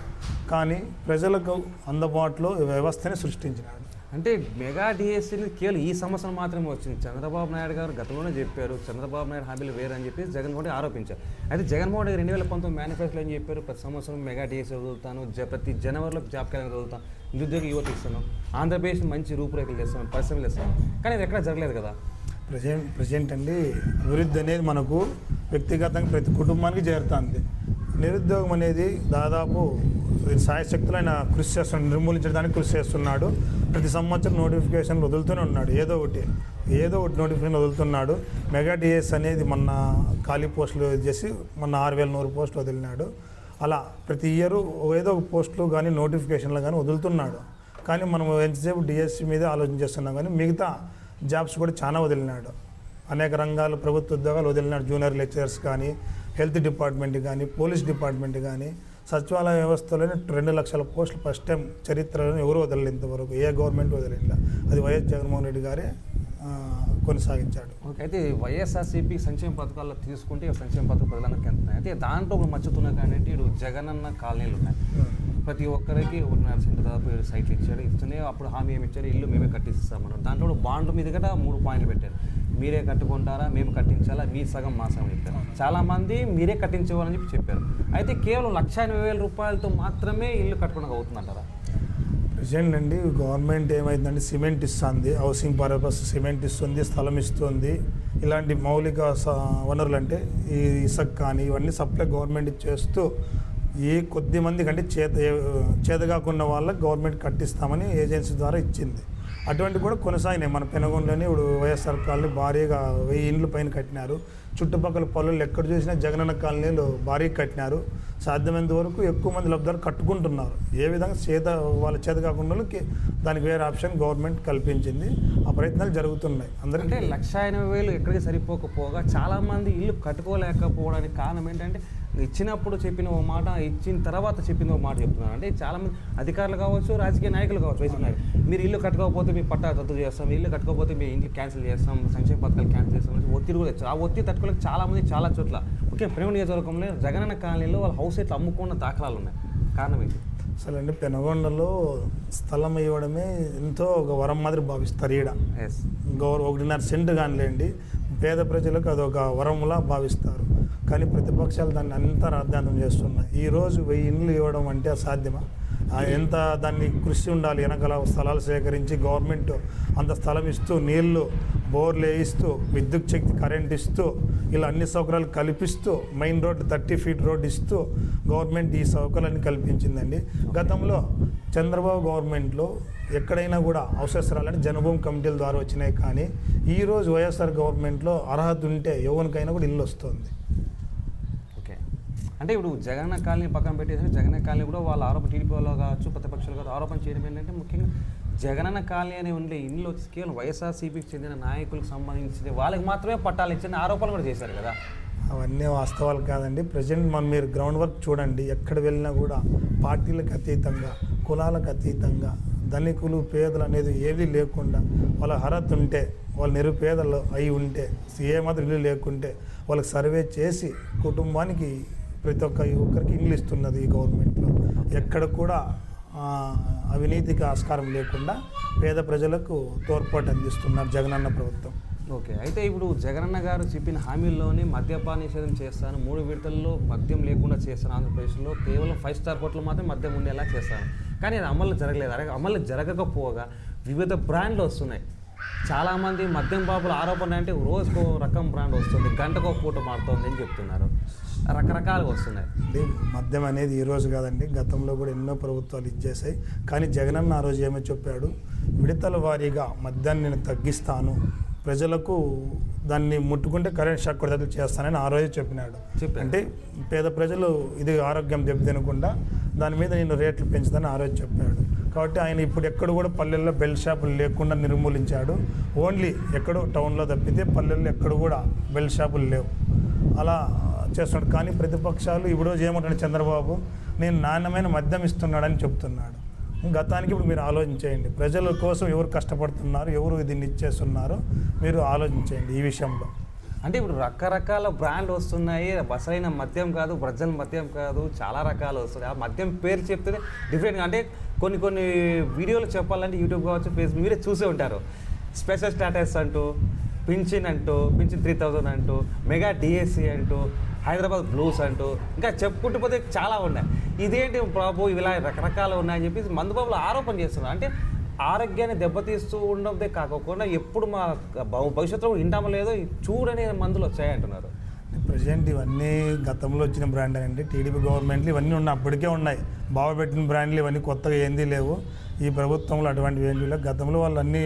కానీ ప్రజలకు అందుబాటులో వ్యవస్థని సృష్టించినాడు. అంటే మెగా డిఎస్సీని కేవలం ఈ సంవత్సరం మాత్రమే వచ్చింది. చంద్రబాబు నాయుడు గారు గతంలోనే చెప్పారు చంద్రబాబు నాయుడు హామీలు వేరు అని చెప్పి జగన్మోహన్ రెడ్డి ఆరోపించారు. అయితే జగన్మోహన్ రెడ్డి 2019 మేనిఫెస్టోలో ఏం చెప్పారు? ప్రతి సంవత్సరం మెగా డిఎస్సీ వదులుతాను, ప్రతి జనవరిలో జాబ్ క్యాలెండర్ వదులుతాను, నిరుద్యోగ యువత ఇస్తాను, ఆంధ్రప్రదేశ్ మంచి రూపురేఖలు చేస్తాను, పరిశ్రమలు ఇస్తాను. కానీ ఇది ఎక్కడ జరగలేదు కదా. ప్రజెంట్ అండి, అభివృద్ధి అనేది మనకు వ్యక్తిగతంగా ప్రతి కుటుంబానికి చేరుతుంది. నిరుద్యోగం అనేది దాదాపు సాయశక్తులు ఆయన కృషి చేస్తున్నాడు, నిర్మూలించడానికి కృషి చేస్తున్నాడు. ప్రతి సంవత్సరం నోటిఫికేషన్ వదులుతూనే ఉన్నాడు, ఏదో ఒకటి నోటిఫికేషన్ వదులుతున్నాడు. మెగా డిఎస్ అనేది మొన్న ఖాళీ పోస్టులు చేసి మొన్న 6100 పోస్టులు వదిలినాడు. అలా ప్రతి ఇయర్ ఏదో ఒక పోస్టులు కానీ నోటిఫికేషన్లు కానీ వదులుతున్నాడు. కానీ మనం ఎంతసేపు డిఎస్సి మీద ఆలోచన చేస్తున్నాం, కానీ మిగతా జాబ్స్ కూడా చాలా వదిలినాడు. అనేక రంగాలు ప్రభుత్వ ఉద్యోగాలు వదిలినాడు. జూనియర్ లెక్చరర్స్ కానీ, హెల్త్ డిపార్ట్మెంట్ కానీ, పోలీస్ డిపార్ట్మెంట్ కానీ, సచివాలయ వ్యవస్థలోనే 2 లక్షల పోస్టులు ఫస్ట్ టైం చరిత్రలో ఎవరు వదలలేదు ఇంతవరకు, ఏ గవర్నమెంట్ వదలలేదు. అది వైఎస్ జగన్మోహన్ రెడ్డి గారే కొనసాగించాడు. ఓకే. అయితే వైఎస్ఆర్సీపీ సంక్షేమ పథకాల్లో తీసుకుంటే సంక్షేమ పథకం ప్రధానంగా ఎంత? అయితే దాంట్లో ఒక మచ్చుతున్నా కానీ ఇటు జగనన్న కాలనీలు ఉన్నాయి. ప్రతి ఒక్కరికి 1.5 సెంటర్ దాదాపు 7 సైట్లు ఇచ్చాడు. ఇస్తూనే అప్పుడు హామీ ఏమి ఇచ్చారు? ఇల్లు మేమే కట్టిస్తామన్నారు. దాంట్లో బాండ్ల మీద కూడా 3 పాయింట్లు పెట్టారు. మీరే కట్టుకుంటారా, మేము కట్టించాలా, మీ సగం మా సగం చెప్పారు. చాలామంది మీరే కట్టించేవాళ్ళని చెప్పారు. అయితే కేవలం 1,80,000 రూపాయలతో మాత్రమే ఇల్లు కట్టుకోవడం అవుతుందంటారా? ప్రజెంట్ అండి, గవర్నమెంట్ ఏమైందంటే సిమెంట్ ఇస్తుంది, హౌసింగ్ పర్పస్ సిమెంట్ ఇస్తుంది, స్థలం ఇస్తుంది. ఇలాంటి మౌలిక వనరులు అంటే ఈ ఇసుక కానీ ఇవన్నీ సప్లై గవర్నమెంట్ చేస్తూ ఏ కొద్ది మంది కంటే చేతగాకున్న వాళ్ళకి గవర్నమెంట్ కట్టిస్తామని ఏజెన్సీ ద్వారా ఇచ్చింది. అటువంటి కూడా కొనసాగినాయి. మన పెనుగొండలోనే ఇప్పుడు వైఎస్ఆర్ కాలనీ భారీగా 1000 ఇండ్లు పైన కట్టినారు. చుట్టుపక్కల పల్లెలు ఎక్కడ చూసినా జగనన్న కాలనీలు భారీగా కట్టినారు. సాధ్యమైనంత వరకు ఎక్కువ మంది లబ్ధాలు కట్టుకుంటున్నారు. ఏ విధంగా వాళ్ళ చేత కాకుండా వాళ్ళకి దానికి వేరే ఆప్షన్ గవర్నమెంట్ కల్పించింది. ఆ ప్రయత్నాలు జరుగుతున్నాయి. అందరికంటే 1,80,000 ఎక్కడికి సరిపోకపోగా చాలామంది ఇల్లు కట్టుకోలేకపోవడానికి కారణం ఏంటంటే ఇచ్చినప్పుడు చెప్పిన ఓ మాట, ఇచ్చిన తర్వాత చెప్పిన ఓ మాట చెప్తున్నారు. అంటే చాలామంది అధికారులు కావచ్చు, రాజకీయ నాయకులు కావచ్చు, వైసీపీ మీరు ఇల్లు కట్టుకోకపోతే మీ పట్టా రద్దు చేస్తాం, ఇల్లు కట్టుకోకపోతే మీ ఇంట్లో క్యాన్సిల్ చేస్తాం, సంక్షేమ పథకాలు క్యాన్సిల్ చేస్తాం, ఒత్తిడి కూడా వచ్చారు. ఆ ఒత్తిడి తట్టుకోలేక చాలామంది చాలా చోట్ల ముఖ్యంగా పెనుగొండ నియోజకవర్గంలో జగనన్న కాలనీలో వాళ్ళ హౌస్ రేట్లు అమ్ముకున్న దాఖలాలు ఉన్నాయి. కారణం ఏంటి? అసలు అండి, పెనుగొండలో స్థలం ఇవ్వడమే ఎంతో ఒక వరం మాదిరి భావిస్తారు. ఈడ 1.5 సెంట్ కానిలేండి, పేద ప్రజలకు అదొక వరంలా భావిస్తారు. కానీ ప్రతిపక్షాలు దాన్ని అంతా రాద్ధాంతం చేస్తున్నాయి. ఈరోజు 1000 ఇండ్లు ఇవ్వడం అంటే అసాధ్యమా? ఎంత దాన్ని కృషి ఉండాలి. వెనకాల స్థలాలు సేకరించి గవర్నమెంట్ అంత స్థలం ఇస్తూ, నీళ్లు బోర్లు వేయిస్తూ, విద్యుత్ శక్తి కరెంట్ ఇస్తూ, ఇలా అన్ని సౌకర్యాలు కల్పిస్తూ, మెయిన్ రోడ్ 30 ఫీట్ రోడ్ ఇస్తూ గవర్నమెంట్ ఈ సౌకర్యాన్ని కల్పించిందండి. గతంలో చంద్రబాబు గవర్నమెంట్లో ఎక్కడైనా కూడా అవసరాలని జనభూమి కమిటీల ద్వారా వచ్చినాయి. కానీ ఈరోజు వైఎస్ఆర్ గవర్నమెంట్లో అర్హత ఉంటే ఎవరికైనా కూడా ఇల్లు వస్తుంది. అంటే ఇప్పుడు జగనన్న కాలనీ పక్కన పెట్టేసి జగనన్న కాలనీ కూడా వాళ్ళ ఆరోపణ, టీడీపీలో కావచ్చు ప్రతిపక్షాలు కావచ్చు, ఆరోపణ చేయడం ఏంటంటే ముఖ్యంగా జగనన్న కాలనీ అనే ఉండే ఇంట్లో వచ్చి కేవలం వైఎస్ఆర్సీపీకి చెందిన నాయకులకు సంబంధించి వాళ్ళకి మాత్రమే పట్టాలు ఇచ్చిన ఆరోపణలు కూడా చేశారు కదా. అవన్నీ వాస్తవాలు కాదండి. ప్రజెంట్ మీరు గ్రౌండ్ వర్క్ చూడండి, ఎక్కడ వెళ్ళినా కూడా పార్టీలకు అతీతంగా, కులాలకు అతీతంగా ధనికులు పేదలు అనేది ఏది లేకుండా వాళ్ళ అర్హత ఉంటే వాళ్ళు నిరుపేదలు అయి ఉంటే ఏమాత్రం ఇల్లు లేకుంటే వాళ్ళకి సర్వే చేసి కుటుంబానికి ప్రతి ఒక్కరికి ఇల్లు ఇస్తున్నది ఈ గవర్నమెంట్లో. ఎక్కడ కూడా అవినీతికి ఆస్కారం లేకుండా పేద ప్రజలకు తోడ్పాటు అందిస్తున్నారు జగనన్న ప్రభుత్వం. ఓకే, అయితే ఇప్పుడు జగనన్న గారు చెప్పిన హామీల్లోనే మద్యపాన నిషేధం చేస్తాను, 3 విడతల్లో మద్యం లేకుండా చేస్తాను, ఆంధ్రప్రదేశ్లో కేవలం 5 స్టార్ హోటల్ మాత్రం మద్యం ఉండేలా చేస్తాను. కానీ అది అమలు జరగలేదు. అమలు జరగకపోగా వివిధ బ్రాండ్లు వస్తున్నాయి. చాలామంది మద్యం బాబుల ఆరోపణ అంటే రోజుకో రకం బ్రాండ్ వస్తుంది, గంటకో పూట మారుతుంది అని చెప్తున్నారు. రకరకాలుగా వస్తున్నాయి. అంటే మద్యం అనేది ఈ రోజు కాదండి, గతంలో కూడా ఎన్నో ప్రభుత్వాలు ఇచ్చేసాయి. కానీ జగనన్న ఆ రోజు ఏమో చెప్పాడు, విడతల వారీగా మద్యాన్ని నేను తగ్గిస్తాను, ప్రజలకు దాన్ని ముట్టుకుంటే కరెంట్ షాక్ కొడతలు చేస్తానని ఆ రోజు చెప్పినాడు. అంటే పేద ప్రజలు ఇది ఆరోగ్యం దెబ్బతినకుండా దాని మీద నేను రేట్లు పెంచుతానని ఆ రోజు చెప్పాడు. కాబట్టి ఆయన ఇప్పుడు ఎక్కడ కూడా పల్లెల్లో బెల్ట్ షాపులు లేకుండా నిర్మూలించాడు. ఓన్లీ ఎక్కడో టౌన్లో తప్పితే పల్లెల్లో ఎక్కడ కూడా బెల్ట్ షాపులు లేవు. అలా చేస్తున్నాడు. కానీ ప్రతిపక్షాలు ఇప్పుడు ఏమంటాడు చంద్రబాబు, నేను నాణ్యమైన మద్యం ఇస్తున్నాడని చెప్తున్నాడు. గతానికి ఇప్పుడు మీరు ఆలోచించేయండి, ప్రజల కోసం ఎవరు కష్టపడుతున్నారు, ఎవరు దీన్ని ఇచ్చేస్తున్నారో మీరు ఆలోచించేయండి ఈ విషయంలో. అంటే ఇప్పుడు రకరకాల బ్రాండ్లు వస్తున్నాయి, అసలైన మద్యం కాదు, బ్రజల్ మద్యం కాదు, చాలా రకాలు వస్తున్నాయి. ఆ మద్యం పేరు చెప్తే డిఫరెంట్గా, అంటే కొన్ని వీడియోలు చెప్పాలంటే యూట్యూబ్ కావచ్చు, ఫేస్బుక్ మీరే చూసే ఉంటారు. స్పెషల్ స్టాటస్ అంటూ, పింఛన్ 3000 అంటూ, మెగా డిఎస్సి అంటూ, హైదరాబాద్ బ్లూస్ అంటూ, ఇంకా చెప్పుకుంటూ పోతే చాలా ఉన్నాయి. ఇదేంటి బాబు ఇలా రకరకాలు ఉన్నాయని చెప్పేసి మందుబాబులు ఆరోపణ చేస్తున్నారు. అంటే ఆరోగ్యాన్ని దెబ్బతీస్తూ ఉండదే కాకుండా ఎప్పుడు మా భవిష్యత్తులో ఇంటామో లేదో చూడని మందులు వచ్చాయంటున్నారు. ప్రజెంట్ ఇవన్నీ గతంలో వచ్చిన బ్రాండ్ అండి, టీడీపీ గవర్నమెంట్లు ఇవన్నీ ఉన్నాయి, అప్పటికే ఉన్నాయి. బాగుపెట్టిన బ్రాండ్లు ఇవన్నీ కొత్తగా ఏంది లేవు. ఈ ప్రభుత్వంలో అటువంటివి ఏంటి లేవు. గతంలో వాళ్ళు అన్నీ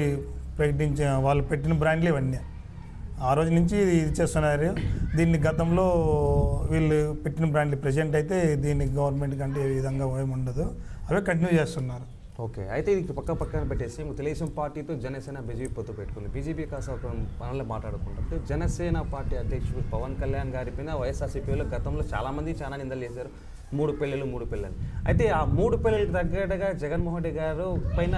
వాళ్ళు పెట్టిన బ్రాండ్లు ఇవన్నీ ఆ రోజు నుంచి ఇది చేస్తున్నారు. దీన్ని గతంలో వీళ్ళు పెట్టిన బ్రాండ్లు ప్రజెంట్ అయితే దీన్ని గవర్నమెంట్ కంటే ఏ విధంగా ఏమి ఉండదు, అవే కంటిన్యూ చేస్తున్నారు. ఓకే, అయితే ఇది పక్కన పెట్టేసి తెలుగుదేశం పార్టీతో జనసేన బీజేపీ పొత్తు పెట్టుకుంది. బీజేపీ కాస్త పనులు మాట్లాడుకుంటే జనసేన పార్టీ అధ్యక్షుడు పవన్ కళ్యాణ్ గారి పైన వైఎస్ఆర్సీపీలో గతంలో చాలామంది చాలా నిందలు చేశారు. 3 పెళ్ళిళ్ళు. అయితే ఆ 3 పెళ్ళిళ్ళకి తగ్గట్టుగా జగన్మోహన్ రెడ్డి గారు పైన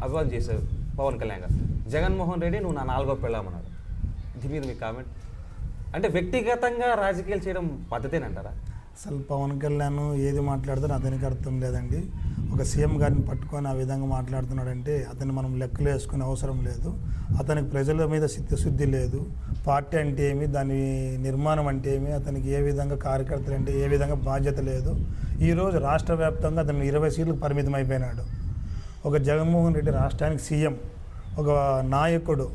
అభివాదం చేశారు పవన్ కళ్యాణ్ గారు. జగన్మోహన్ రెడ్డి నువ్వు నా 4వ పెళ్ళామన్నారు. దీని మీద మీ కామెంట్? అంటే వ్యక్తిగతంగా రాజకీయాలు చేయడం పద్ధతేనంటారా? అసలు పవన్ కళ్యాణ్ ఏది మాట్లాడుతారో అతనికి అర్థం లేదండి. ఒక సీఎం గారిని పట్టుకొని ఆ విధంగా మాట్లాడుతున్నాడంటే అతన్ని మనం లెక్కలు వేసుకునే అవసరం లేదు. అతనికి ప్రజల మీద చిత్తశుద్ధి లేదు. పార్టీ అంటే ఏమి, దాని నిర్మాణం అంటే ఏమి, అతనికి ఏ విధంగా కార్యకర్తలు అంటే ఏ విధంగా బాధ్యత లేదు. ఈరోజు రాష్ట్ర వ్యాప్తంగా అతను 20 సీట్లకు పరిమితం అయిపోయినాడు. ఒక జగన్మోహన్ రెడ్డి రాష్ట్రానికి సీఎం, ఒక నాయకుడు,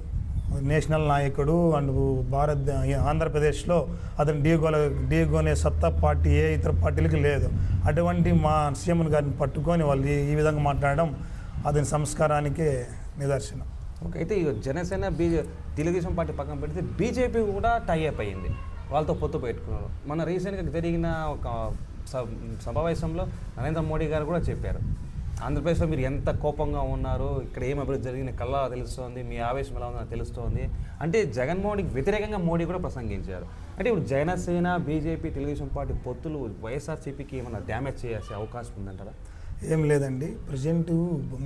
నేషనల్ నాయకుడు అండ్ ఆంధ్రప్రదేశ్లో అతను ఢీగొనే సత్తా పార్టీ ఏ ఇతర పార్టీలకి లేదు. అటువంటి మా సీఎం గారిని పట్టుకొని వాళ్ళు ఈ విధంగా మాట్లాడడం అతని సంస్కారానికే నిదర్శనం. ఓకే, అయితే జనసేన తెలుగుదేశం పార్టీ పక్కన పెడితే బీజేపీ కూడా టైఅప్ అయ్యింది, వాళ్ళతో పొత్తు పెట్టుకున్నారు. మన రీసెంట్గా జరిగిన ఒక సమావేశంలో నరేంద్ర మోడీ గారు కూడా చెప్పారు, ఆంధ్రప్రదేశ్లో మీరు ఎంత కోపంగా ఉన్నారు, ఇక్కడ ఏం అభివృద్ధి జరిగింది కల్లా తెలుస్తోంది, మీ ఆవేశం ఎలా ఉందో తెలుస్తోంది అంటే జగన్మోహన్కి వ్యతిరేకంగా మోడీ కూడా ప్రసంగించారు. అంటే ఇప్పుడు జనసేన బీజేపీ తెలుగుదేశం పార్టీ పొత్తులు వైఎస్ఆర్సీపీకి ఏమైనా డ్యామేజ్ చేసే అవకాశం ఉందంటారా? ఏం లేదండి. ప్రజెంట్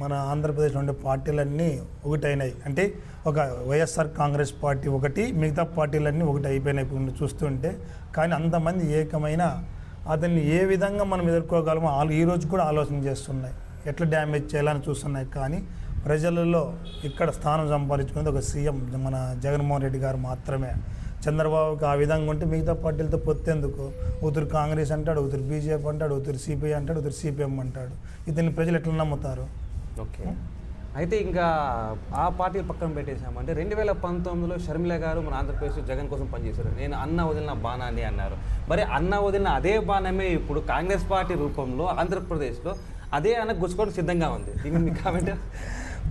మన ఆంధ్రప్రదేశ్లో ఉండే పార్టీలన్నీ ఒకటైనాయి. అంటే ఒక వైఎస్ఆర్ కాంగ్రెస్ పార్టీ ఒకటి, మిగతా పార్టీలన్నీ ఒకటి అయిపోయినాయి చూస్తుంటే. కానీ అంతమంది ఏకమైన అతన్ని ఏ విధంగా మనం ఎదుర్కోగలమో ఈ రోజు కూడా ఆలోచన చేస్తున్నాయి, ఎట్లా డ్యామేజ్ చేయాలని చూస్తున్నాయి. కానీ ప్రజలలో ఇక్కడ స్థానం సంపాదించుకునేది ఒక సీఎం మన జగన్మోహన్ రెడ్డి గారు మాత్రమే. చంద్రబాబుకి ఆ విధంగా ఉంటే మిగతా పార్టీలతో పొత్తేందుకు? ఉతురు కాంగ్రెస్ అంటాడు, ఉతురు బీజేపీ అంటాడు, ఉతురు సిపిఐ అంటాడు, ఉతురు సిపిఎం అంటాడు. ఇతన్ని ప్రజలు ఎట్లా నమ్ముతారు? ఓకే, అయితే ఇంకా ఆ పార్టీ పక్కన పెట్టేసామంటే 2019లో షర్మిల గారు మన ఆంధ్రప్రదేశ్లో జగన్ కోసం పనిచేశారు. నేను అన్న వదిలిన బాణాన్ని అన్నారు. మరి అన్న వదిలిన అదే బాణమే ఇప్పుడు కాంగ్రెస్ పార్టీ రూపంలో ఆంధ్రప్రదేశ్లో అదే అన్న గుచ్చుకోవడం సిద్ధంగా ఉంది. దీనికి మీ కామెంట్?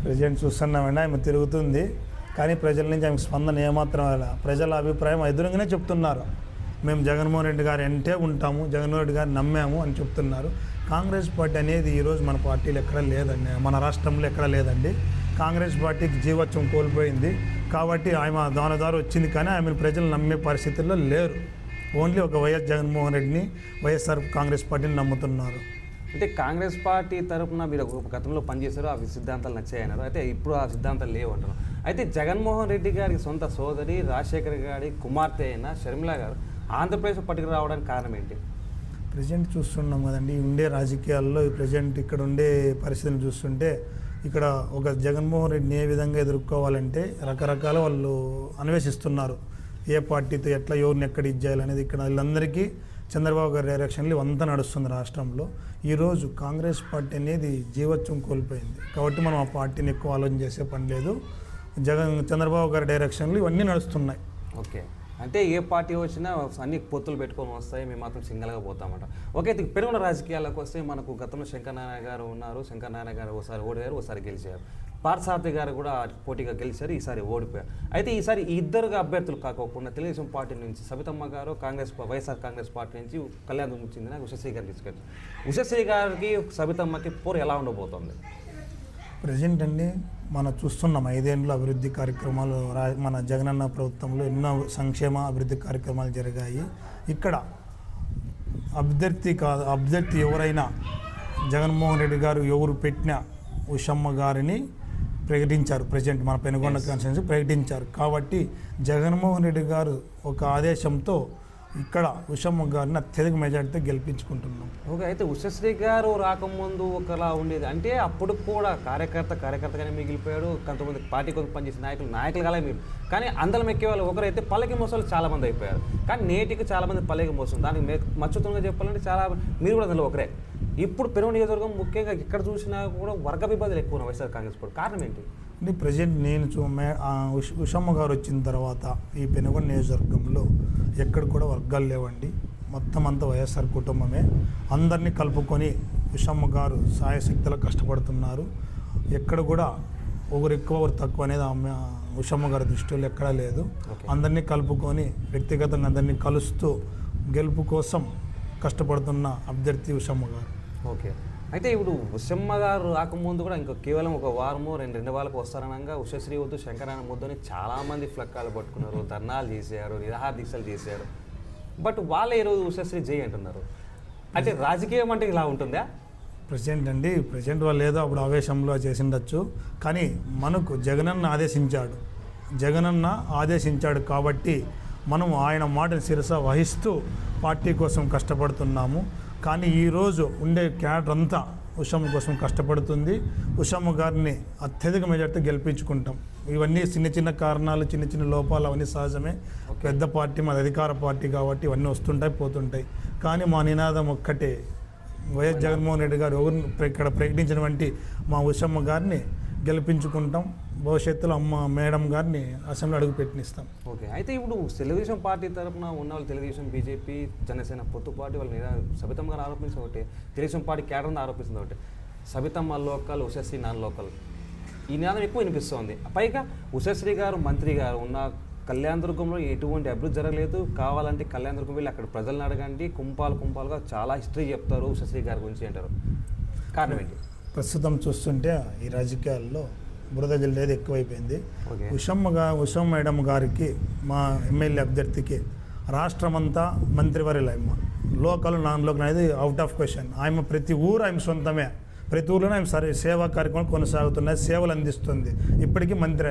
ప్రజెంట్ చూస్తున్నామండి, ఆమె తిరుగుతుంది కానీ ప్రజల నుంచి ఆమెకు స్పందన ఏమాత్రం అలా. ప్రజల అభిప్రాయం ఎదురుగానే చెప్తున్నారు, మేము జగన్మోహన్ రెడ్డి గారు అంటే ఉంటాము, జగన్మోహన్ రెడ్డి గారు నమ్మాము అని చెప్తున్నారు. కాంగ్రెస్ పార్టీ అనేది ఈరోజు మన పార్టీలు ఎక్కడ లేదండి, మన రాష్ట్రంలో ఎక్కడ లేదండి. కాంగ్రెస్ పార్టీకి జీవోత్సవం కోల్పోయింది కాబట్టి ఆమె దానిదారు వచ్చింది, కానీ ఆమెను ప్రజలు నమ్మే పరిస్థితుల్లో లేరు. ఓన్లీ ఒక వైఎస్ జగన్మోహన్ రెడ్డిని, వైఎస్ఆర్ కాంగ్రెస్ పార్టీని నమ్ముతున్నారు. అంటే కాంగ్రెస్ పార్టీ తరఫున మీరు గతంలో పనిచేశారు, ఆ సిద్ధాంతాలు నచ్చాయన్నారు. అయితే ఇప్పుడు ఆ సిద్ధాంతాలు లేవు అంటున్నారు. అయితే జగన్మోహన్ రెడ్డి గారి సొంత సోదరి రాజశేఖర్ గారి కుమార్తె అయిన షర్మిల గారు ఆంధ్రప్రదేశ్ పట్టుకు రావడానికి కారణం ఏంటి? ప్రజెంట్ చూస్తున్నాం కదండి, ఉండే రాజకీయాల్లో ఈ ప్రజెంట్ ఇక్కడ ఉండే పరిస్థితులను చూస్తుంటే ఇక్కడ ఒక జగన్మోహన్ రెడ్డిని ఏ విధంగా ఎదుర్కోవాలంటే రకరకాల వాళ్ళు అన్వేషిస్తున్నారు. ఏ పార్టీతో ఎట్లా ఎవరిని ఎక్కడ ఇచ్చేయాలనేది ఇక్కడ వీళ్ళందరికీ చంద్రబాబు గారి డైరెక్షన్లో అంతా నడుస్తుంది రాష్ట్రంలో. ఈరోజు కాంగ్రెస్ పార్టీ అనేది జీవత్వం కోల్పోయింది కాబట్టి మనం ఆ పార్టీని ఎక్కువ ఆలోచన చేసే పని లేదు. చంద్రబాబు గారి డైరెక్షన్లో ఇవన్నీ నడుస్తున్నాయి. ఓకే, అంటే ఏ పార్టీ వచ్చినా అన్ని పొత్తులు పెట్టుకొని వస్తాయి, మేము మాత్రం సింగల్గా పోతామంట. ఓకే, అయితే పెరుగున్న రాజకీయాలకు వస్తే మనకు గతంలో శంకరనారాయణ గారు ఉన్నారు. శంకరనారాయణ గారు ఒకసారి ఓడిపోయారు, ఒకసారి గెలిచారు. పార్థసారథి గారు కూడా పోటీగా గెలిచారు, ఈసారి ఓడిపోయారు. అయితే ఈసారి ఈ ఇద్దరుగా అభ్యర్థులు కాకుండా తెలుగుదేశం పార్టీ నుంచి సబితమ్మ గారు వైఎస్ఆర్ కాంగ్రెస్ పార్టీ నుంచి కళ్యాణ్ చెందిన ఉషశ్రీ గారు తీసుకెళ్ళారు. ఉషశ్రీ గారికి సబితమ్మకి పోరు ఎలా ఉండబోతోంది? ప్రజెంట్ అండి మనం చూస్తున్నాం 5 ఏళ్ళ అభివృద్ధి కార్యక్రమాలు మన జగనన్న ప్రభుత్వంలో ఎన్నో సంక్షేమ అభివృద్ధి కార్యక్రమాలు జరిగాయి. ఇక్కడ అభ్యర్థి ఎవరైనా జగన్మోహన్ రెడ్డి గారు ఎవరు పెట్టిన ఉషమ్మ గారిని ప్రకటించారు. ప్రజెంట్ మన పెనుగొండ కాన్స్టిట్యున్సీ ప్రకటించారు కాబట్టి జగన్మోహన్ రెడ్డి గారు ఒక ఆదేశంతో ఇక్కడ ఉషమ్మ గారిని అత్యధిక మెజార్టీతో గెలిపించుకుంటున్నాం. ఓకే, అయితే ఉషశ్రీ గారు రాకముందు ఒకలా ఉండేది, అంటే అప్పుడు కూడా కార్యకర్తగానే మిగిలిపోయాడు. కొంతమంది పార్టీ కోసం పనిచేసే నాయకులుగానే మీరు, కానీ అందరం ఎక్కే వాళ్ళు ఒకరైతే పల్లకి మోసాలు చాలామంది అయిపోయారు. కానీ నేటికి చాలామంది పల్లకి మోసం, దానికి మచ్చుతంగా చెప్పాలంటే చాలా మీరు కూడా అందులో ఒకరే. ఇప్పుడు పెరుగు నియోజకవర్గం ముఖ్యంగా ఇక్కడ చూసినా కూడా వర్గ విభేదాలు ఎక్కువ వైఎస్ఆర్ కాంగ్రెస్ పార్టీ, కారణం ఏంటి? అంటే ప్రజెంట్ నేను ఉషమ్మ గారు వచ్చిన తర్వాత ఈ పెనుగొండ నియోజకవర్గంలో ఎక్కడ కూడా వర్గాలు లేవండి. మొత్తం అంతా వైఎస్ఆర్ కుటుంబమే. అందరినీ కలుపుకొని ఉషమ్మ గారు సాయశక్తిలో కష్టపడుతున్నారు. ఎక్కడ కూడా ఒకరు ఎక్కువ ఒకరు తక్కువ అనేది ఉషమ్మ గారి దృష్టిలో ఎక్కడా లేదు. అందరినీ కలుపుకొని వ్యక్తిగతంగా అందరినీ కలుస్తూ గెలుపు కోసం కష్టపడుతున్న అభ్యర్థి ఉషమ్మ గారు. ఓకే, అయితే ఇప్పుడు ఉషమ్మ గారు రాకముందు కూడా ఇంకా కేవలం ఒక వారమో రెండు వారాలకు వస్తారనగా ఉషశ్రీ వద్దు శంకరాయణ ముద్దు అని చాలామంది ఫ్లక్కాలు పట్టుకున్నారు, ధర్నాలు చేశారు, నిరాహార దీక్షలు చేశారు. బట్ వాళ్ళు ఈరోజు ఉషశ్రీ జై అంటున్నారు. అంటే రాజకీయం అంటే ఇలా ఉంటుందా? ప్రజెంట్ వాళ్ళు ఏదో అప్పుడు ఆవేశంలో చేసిండొచ్చు, కానీ మనకు జగనన్న ఆదేశించాడు కాబట్టి మనం ఆయన మాటను శిరస వహిస్తూ పార్టీ కోసం కష్టపడుతున్నాము. కానీ ఈరోజు ఉండే క్యాడర్ అంతా ఉషమ్మ కోసం కష్టపడుతుంది. ఉషమ్మ గారిని అత్యధిక మెజార్టీ గెలిపించుకుంటాం. ఇవన్నీ చిన్న కారణాలు, చిన్న లోపాలు అవన్నీ సహజమే. పెద్ద పార్టీ మాది అధికార పార్టీ కాబట్టి ఇవన్నీ వస్తుంటాయి పోతుంటాయి. కానీ మా నినాదం ఒక్కటే, వైఎస్ జగన్మోహన్ రెడ్డి గారు ఇక్కడ ప్రకటించినటువంటి మా ఉషమ్మ గారిని గెలిపించుకుంటాం. భవిష్యత్తులో మేడం గారిని అసెంబ్లీ అడుగు పెట్టినిస్తాం. ఓకే, అయితే ఇప్పుడు తెలుగుదేశం పార్టీ తరఫున ఉన్న వాళ్ళు తెలుగుదేశం, బీజేపీ, జనసేన పొత్తు పార్టీ వాళ్ళు సబితమ్మ గారు ఆరోపించింది ఒకటి, తెలుగుదేశం పార్టీ క్యాడర్ని ఆరోపిస్తుంది ఒకటి. Sabithamma local, Ushasri non local, ఈ నినాదం ఎక్కువ వినిపిస్తుంది. పైగా ఉషశ్రీ గారు మంత్రి గారు ఉన్న కళ్యాణదుర్గంలో ఎటువంటి అభివృద్ధి జరగలేదు. కావాలంటే కళ్యాణదుర్గం వెళ్ళి అక్కడ ప్రజలను అడగండి, కుంపాలుగా చాలా హిస్టరీ చెప్తారు ఉషశ్రీ గారి గురించి అంటారు. కారణం ఏంటి? ప్రస్తుతం చూస్తుంటే ఈ రాజకీయాల్లో బురద జల్లేది ఎక్కువైపోయింది. ఉషమ్మ మేడం గారికి, మా ఎమ్మెల్యే అభ్యర్థికి రాష్ట్రమంతా మంత్రివర్యులు. లోకల్ నాన్ లోకల్ అనేది అవుట్ ఆఫ్ క్వశ్చన్. ఆమె ప్రతి ఊరు ఆమె సొంతమే. ప్రతి ఊరిలోనే ఆమె సేవా కార్యక్రమాలు కొనసాగుతున్నాయి, సేవలు అందిస్తుంది. ఇప్పటికీ మంత్రి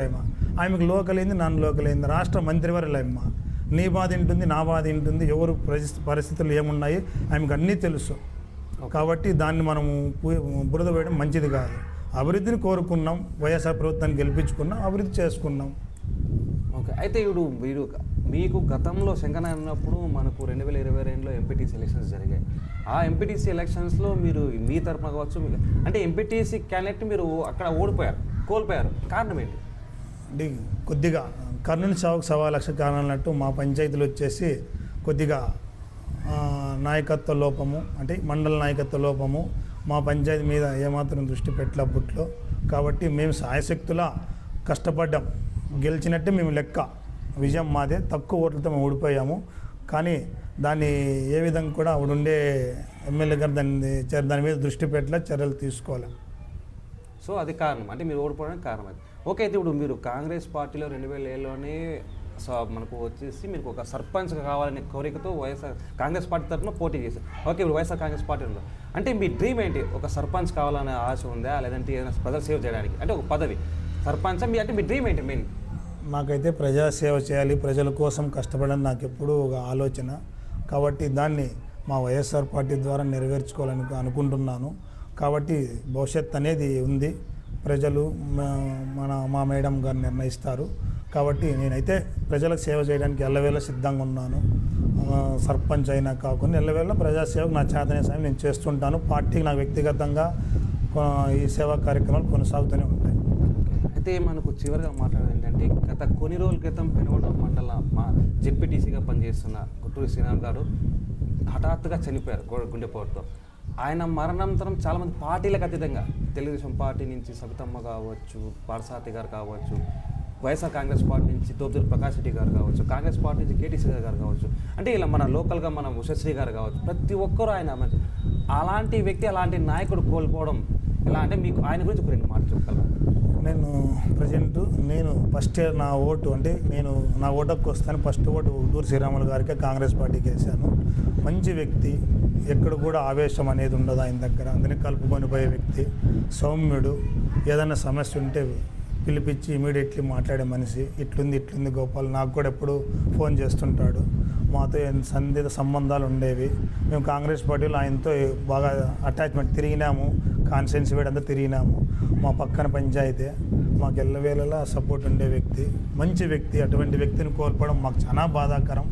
ఆమెకు లోకల్ అయింది, నాన్ లోకల్ అయింది. రాష్ట్ర మంత్రివర్యులు నీ బాధ ఉంటుంది, నా బాధ ఉంటుంది, ఎవరు పరిస్థితులు ఏమున్నాయి ఆమెకు అన్నీ తెలుసు. కాబట్టి దాన్ని మనము బురద వేయడం మంచిది కాదు. అభివృద్ధిని కోరుకున్నాం, వైఎస్ఆర్ ప్రభుత్వాన్ని గెలిపించుకున్నాం, అభివృద్ధి చేసుకున్నాం. ఓకే, అయితే ఇప్పుడు మీకు గతంలో శంకరనారాయణ ఉన్నప్పుడు మనకు 2022లో ఎంపీటీసీ ఎలక్షన్స్ జరిగాయి. ఆ ఎంపీటీసీ ఎలక్షన్స్లో మీరు మీ తరఫున కావచ్చు, అంటే ఎంపీటీసీ క్యాండిడేట్ మీరు అక్కడ కోల్పోయారు. కారణం ఏంటి? అంటే కొద్దిగా కర్నూలు సాగుకు 1.25 లక్ష కారణాలన్నట్టు మా పంచాయతీలు వచ్చేసి కొద్దిగా నాయకత్వ లోపము, అంటే మండల నాయకత్వ లోపము, మా పంచాయతీ మీద ఏమాత్రం దృష్టి పెట్టలే అప్పట్లో. కాబట్టి మేము సాయశక్తులా కష్టపడ్డాం. గెలిచినట్టే మేము లెక్క, విజయం మాదే. తక్కువ ఓట్లతో మేము ఓడిపోయాము. కానీ దాన్ని ఏ విధంగా కూడా ఉండే ఎమ్మెల్యే గారు దాని మీద దృష్టి పెట్టలే, చర్యలు తీసుకోవాలి. సో అది కారణం, అంటే మీరు ఓడిపోవడానికి కారణం అది. ఓకే, అయితే ఇప్పుడు మీరు కాంగ్రెస్ పార్టీలో 2007లోనే మనకు వచ్చేసి మీకు ఒక సర్పంచ్ కావాలనే కోరికతో వైఎస్ఆర్ కాంగ్రెస్ పార్టీ తరఫున పోటీ చేశారు. ఓకే, ఇప్పుడు వైఎస్ఆర్ కాంగ్రెస్ పార్టీ ఉందో అంటే మీ డ్రీమ్ ఏంటి? ఒక సర్పంచ్ కావాలనే ఆశ ఉందా, లేదంటే ఏదైనా ప్రజలు సేవ చేయడానికి అంటే ఒక పదవి సర్పంచ్ అంటే మీ డ్రీమ్ ఏంటి మెయిన్? నాకైతే ప్రజాసేవ చేయాలి, ప్రజల కోసం కష్టపడని నాకు ఎప్పుడూ ఒక ఆలోచన. కాబట్టి దాన్ని మా వైఎస్ఆర్ పార్టీ ద్వారా నెరవేర్చుకోవాలని అనుకుంటున్నాను. కాబట్టి భవిష్యత్ అనేది ఉంది, ప్రజలు మా మేడం గారు నిర్ణయిస్తారు. కాబట్టి నేనైతే ప్రజలకు సేవ చేయడానికి ఎల్లవేళ సిద్ధంగా ఉన్నాను. సర్పంచ్ అయినా కాకుండా ఎల్లవేళ ప్రజాసేవకు నా చేతనే సాయం నేను చేస్తుంటాను. పార్టీకి నాకు వ్యక్తిగతంగా ఈ సేవా కార్యక్రమాలు కొనసాగుతూనే ఉంటాయి. అయితే మనకు చివరిగా మాట్లాడేది ఏంటంటే గత కొన్ని రోజుల క్రితం పెనుగొండ మండల మా జెడ్పీటీసీగా పనిచేస్తున్న గుట్టూరి శ్రీరామ్ గారు హఠాత్తుగా చనిపోయారు గుండెపోటుతో. ఆయన మరణానంతరం చాలామంది పార్టీలకు అతీతంగా తెలుగుదేశం పార్టీ నుంచి సబితమ్మ కావచ్చు, పార్సాతి గారు కావచ్చు, వైఎస్ఆర్ కాంగ్రెస్ పార్టీ నుంచి తోపుదూరి ప్రకాష్ రెడ్డి గారు కావచ్చు, కాంగ్రెస్ పార్టీ నుంచి కేటీసీ గారు కావచ్చు, అంటే ఇలా మన లోకల్గా మన ఉషశ్రీ గారు కావచ్చు, ప్రతి ఒక్కరూ ఆయన అలాంటి వ్యక్తి అలాంటి నాయకుడు కోల్పోవడం ఎలా అంటే మీకు ఆయన గురించి ఒక 2 మాటలు చెప్పగలరా? నేను ఫస్ట్ నా ఓటు అంటే నా ఓటుకు వస్తాను. ఫస్ట్ ఓటు గుట్టూరి శ్రీరాములు గారికి కాంగ్రెస్ పార్టీకి వేసాను. మంచి వ్యక్తి, ఎక్కడ కూడా ఆవేశం అనేది ఉండదు ఆయన దగ్గర, అందరినీ కలుపుకొని పోయే వ్యక్తి, సౌమ్యుడు. ఏదైనా సమస్య ఉంటే పిలిపించి ఇమీడియట్లీ మాట్లాడే మనిషి. ఇట్లుంది గోపాల్, నాకు కూడా ఎప్పుడు ఫోన్ చేస్తుంటాడు. మాతో సన్నిహిత సంబంధాలు ఉండేవి. మేము కాంగ్రెస్ పార్టీలో ఆయనతో బాగా అటాచ్మెంట్, తిరిగినాము, కాన్స్టిట్యున్సీ వేడంతా తిరిగినాము. మా పక్కన పంచాయితీ, మాకు ఎల్లవేళలా సపోర్ట్ ఉండే వ్యక్తి, మంచి వ్యక్తి. అటువంటి వ్యక్తిని కోల్పోవడం మాకు చాలా బాధాకరం.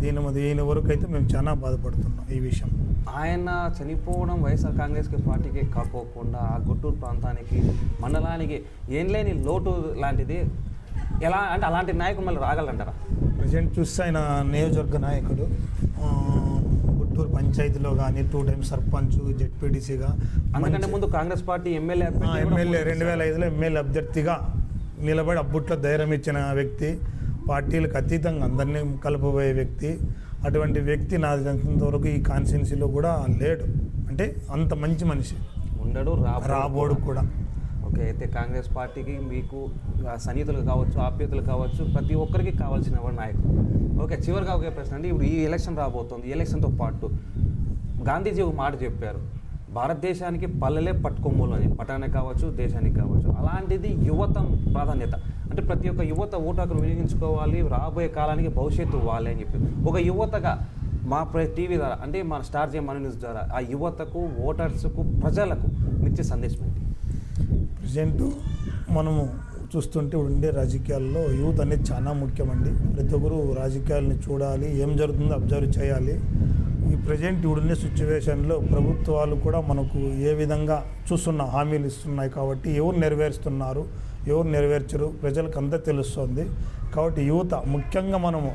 దీని వరకు అయితే మేము చాలా బాధపడుతున్నాం ఈ విషయం. ఆయన చనిపోవడం వైఎస్ఆర్ కాంగ్రెస్కి పార్టీకి కాకోకుండా ఆ గుంటూరు ప్రాంతానికి మండలానికి ఏం లేని లోటు లాంటిది. ఎలా అంటే అలాంటి నాయకులు మళ్ళీ రాగలంటారా? ప్రజెంట్ చూస్తే ఆయన నియోజకవర్గ నాయకుడు, గుంటూరు పంచాయతీలో కానీ 2 టైమ్స్ సర్పంచ్, జెడ్పీటీసీగా. అందుకంటే ముందు కాంగ్రెస్ పార్టీ ఎమ్మెల్యే 2005లో ఎమ్మెల్యే అభ్యర్థిగా నిలబడి అబ్బుట్లో ధైర్యం ఇచ్చిన వ్యక్తి, పార్టీలకు అతీతంగా అందరినీ కలుపుపోయే వ్యక్తి. అటువంటి వ్యక్తి నాకు తెలిసినంతవరకు ఈ కాన్స్టిట్యున్సీలో కూడా లేడు. అంటే అంత మంచి మనిషి ఉండడు, రాబోడు కూడా. ఓకే, అయితే కాంగ్రెస్ పార్టీకి మీకు సన్నిహితులు కావచ్చు, ఆప్యాయతలు కావచ్చు, ప్రతి ఒక్కరికి కావాల్సిన వాడు నాయకుడు. ఓకే, చివరిగా ఒకే ప్రశ్న అండి. ఇప్పుడు ఈ ఎలక్షన్ రాబోతుంది. ఈ ఎలక్షన్తో పాటు గాంధీజీ ఒక మాట చెప్పారు, భారతదేశానికి పల్లెలే పట్టుకొమ్మలు అని, పట్టణానికి కావచ్చు, దేశానికి కావచ్చు. అలాంటిది యువత ప్రాధాన్యత. అంటే ప్రతి ఒక్క యువత ఓటు హక్కును వినియోగించుకోవాలి, రాబోయే కాలానికి భవిష్యత్తు వాళ్ళే అని చెప్పి ఒక యువతగా మా టీవీ ద్వారా అంటే మన స్టార్ జే మన న్యూస్ ద్వారా ఆ యువతకు, ఓటర్స్కు, ప్రజలకు ఇచ్చే సందేశం ఏంటి? ప్రజెంట్ మనము చూస్తుంటే ఉండే రాజకీయాల్లో యూత్ అనేది చాలా ముఖ్యమండి. ప్రతి ఒక్కరు రాజకీయాలని చూడాలి, ఏం జరుగుతుందో అబ్జర్వ్ చేయాలి. ఈ ప్రజెంట్ ఇప్పుడున్న సిచ్యువేషన్లో ప్రభుత్వాలు కూడా మనకు ఏ విధంగా చూస్తున్న హామీలు ఇస్తున్నాయి. కాబట్టి ఎవరు నెరవేరుస్తున్నారు, ఎవరు నెరవేర్చరు ప్రజలకు అంతా తెలుస్తుంది. కాబట్టి యువత ముఖ్యంగా మనము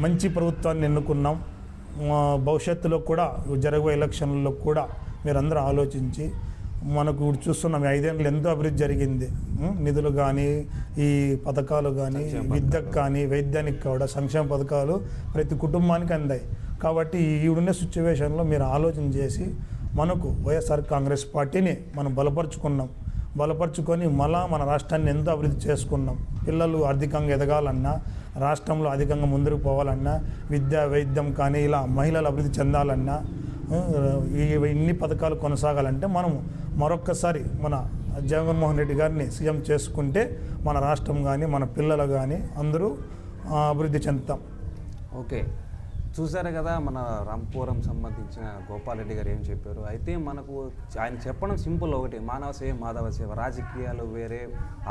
మంచి ప్రభుత్వాన్ని ఎన్నుకున్నాం. భవిష్యత్తులో కూడా జరగబోయే ఎలక్షన్లలో కూడా మీరందరూ ఆలోచించి, మనకు ఇప్పుడు చూస్తున్నాం 5 ఏళ్ళు ఎంతో అభివృద్ధి జరిగింది. నిధులు కానీ, ఈ పథకాలు కానీ, విద్యకు కానీ, వైద్యానికి కూడా సంక్షేమ పథకాలు ప్రతి కుటుంబానికి అందాయి. కాబట్టి ఈవిడున్న సిచ్యువేషన్లో మీరు ఆలోచన చేసి మనకు వైఎస్ఆర్ కాంగ్రెస్ పార్టీని మనం బలపరుచుకొని మళ్ళా మన రాష్ట్రాన్ని ఎంతో అభివృద్ధి చేసుకున్నాం. పిల్లలు ఆర్థికంగా ఎదగాలన్నా, రాష్ట్రంలో అధికంగా ముందుకు పోవాలన్నా, విద్య, వైద్యం కానీ ఇలా మహిళలు అభివృద్ధి చెందాలన్నా, ఇన్ని పథకాలు కొనసాగాలంటే మనము మరొక్కసారి మన జగన్మోహన్ రెడ్డి గారిని సీఎం చేసుకుంటే మన రాష్ట్రం కానీ, మన పిల్లలు కానీ అందరూ అభివృద్ధి చెందుతాం. ఓకే, చూసారు కదా మన రాంపురం సంబంధించిన గోపాల్ రెడ్డి గారు ఏం చెప్పారు. అయితే మనకు ఆయన చెప్పడం సింపుల్ ఒకటి, మానవ సేవ మాధవ సేవ. రాజకీయాలు వేరే,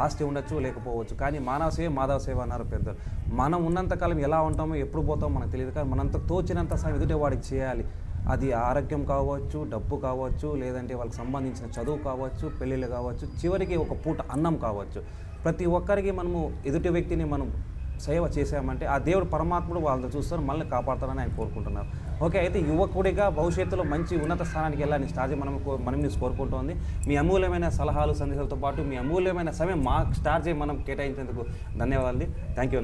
ఆస్తి ఉండొచ్చు లేకపోవచ్చు, కానీ మానవ సేవ మాధవ సేవ అన్నారు పెద్దలు. మనం ఉన్నంతకాలం ఎలా ఉంటామో, ఎప్పుడు పోతామో మనకు తెలియదు, కానీ మనంత తోచినంత సాయం ఎదుటి వాడికి చేయాలి. అది ఆరోగ్యం కావచ్చు, డబ్బు కావచ్చు, లేదంటే వాళ్ళకి సంబంధించిన చదువు కావచ్చు, పెళ్ళిళ్ళు కావచ్చు, చివరికి ఒక పూట అన్నం కావచ్చు. ప్రతి ఒక్కరికి మనము ఎదుటి వ్యక్తిని మనం సేవ చేసామంటే ఆ దేవుడు పరమాత్ముడు వాళ్ళని చూస్తారు, మనల్ని కాపాడతారని ఆయన కోరుకుంటున్నారు. ఓకే, అయితే యువకుడిగా భవిష్యత్తులో మంచి ఉన్నత స్థానానికి వెళ్ళాలని స్టార్ మనం న్యూస్ కోరుకుంటోంది. మీ అమూల్యమైన సలహాలు, సందేశాలతో పాటు మీ అమూల్యమైన సమయం మా స్టార్ జే మనం కేటాయించేందుకు ధన్యవాదాలు. Thank you.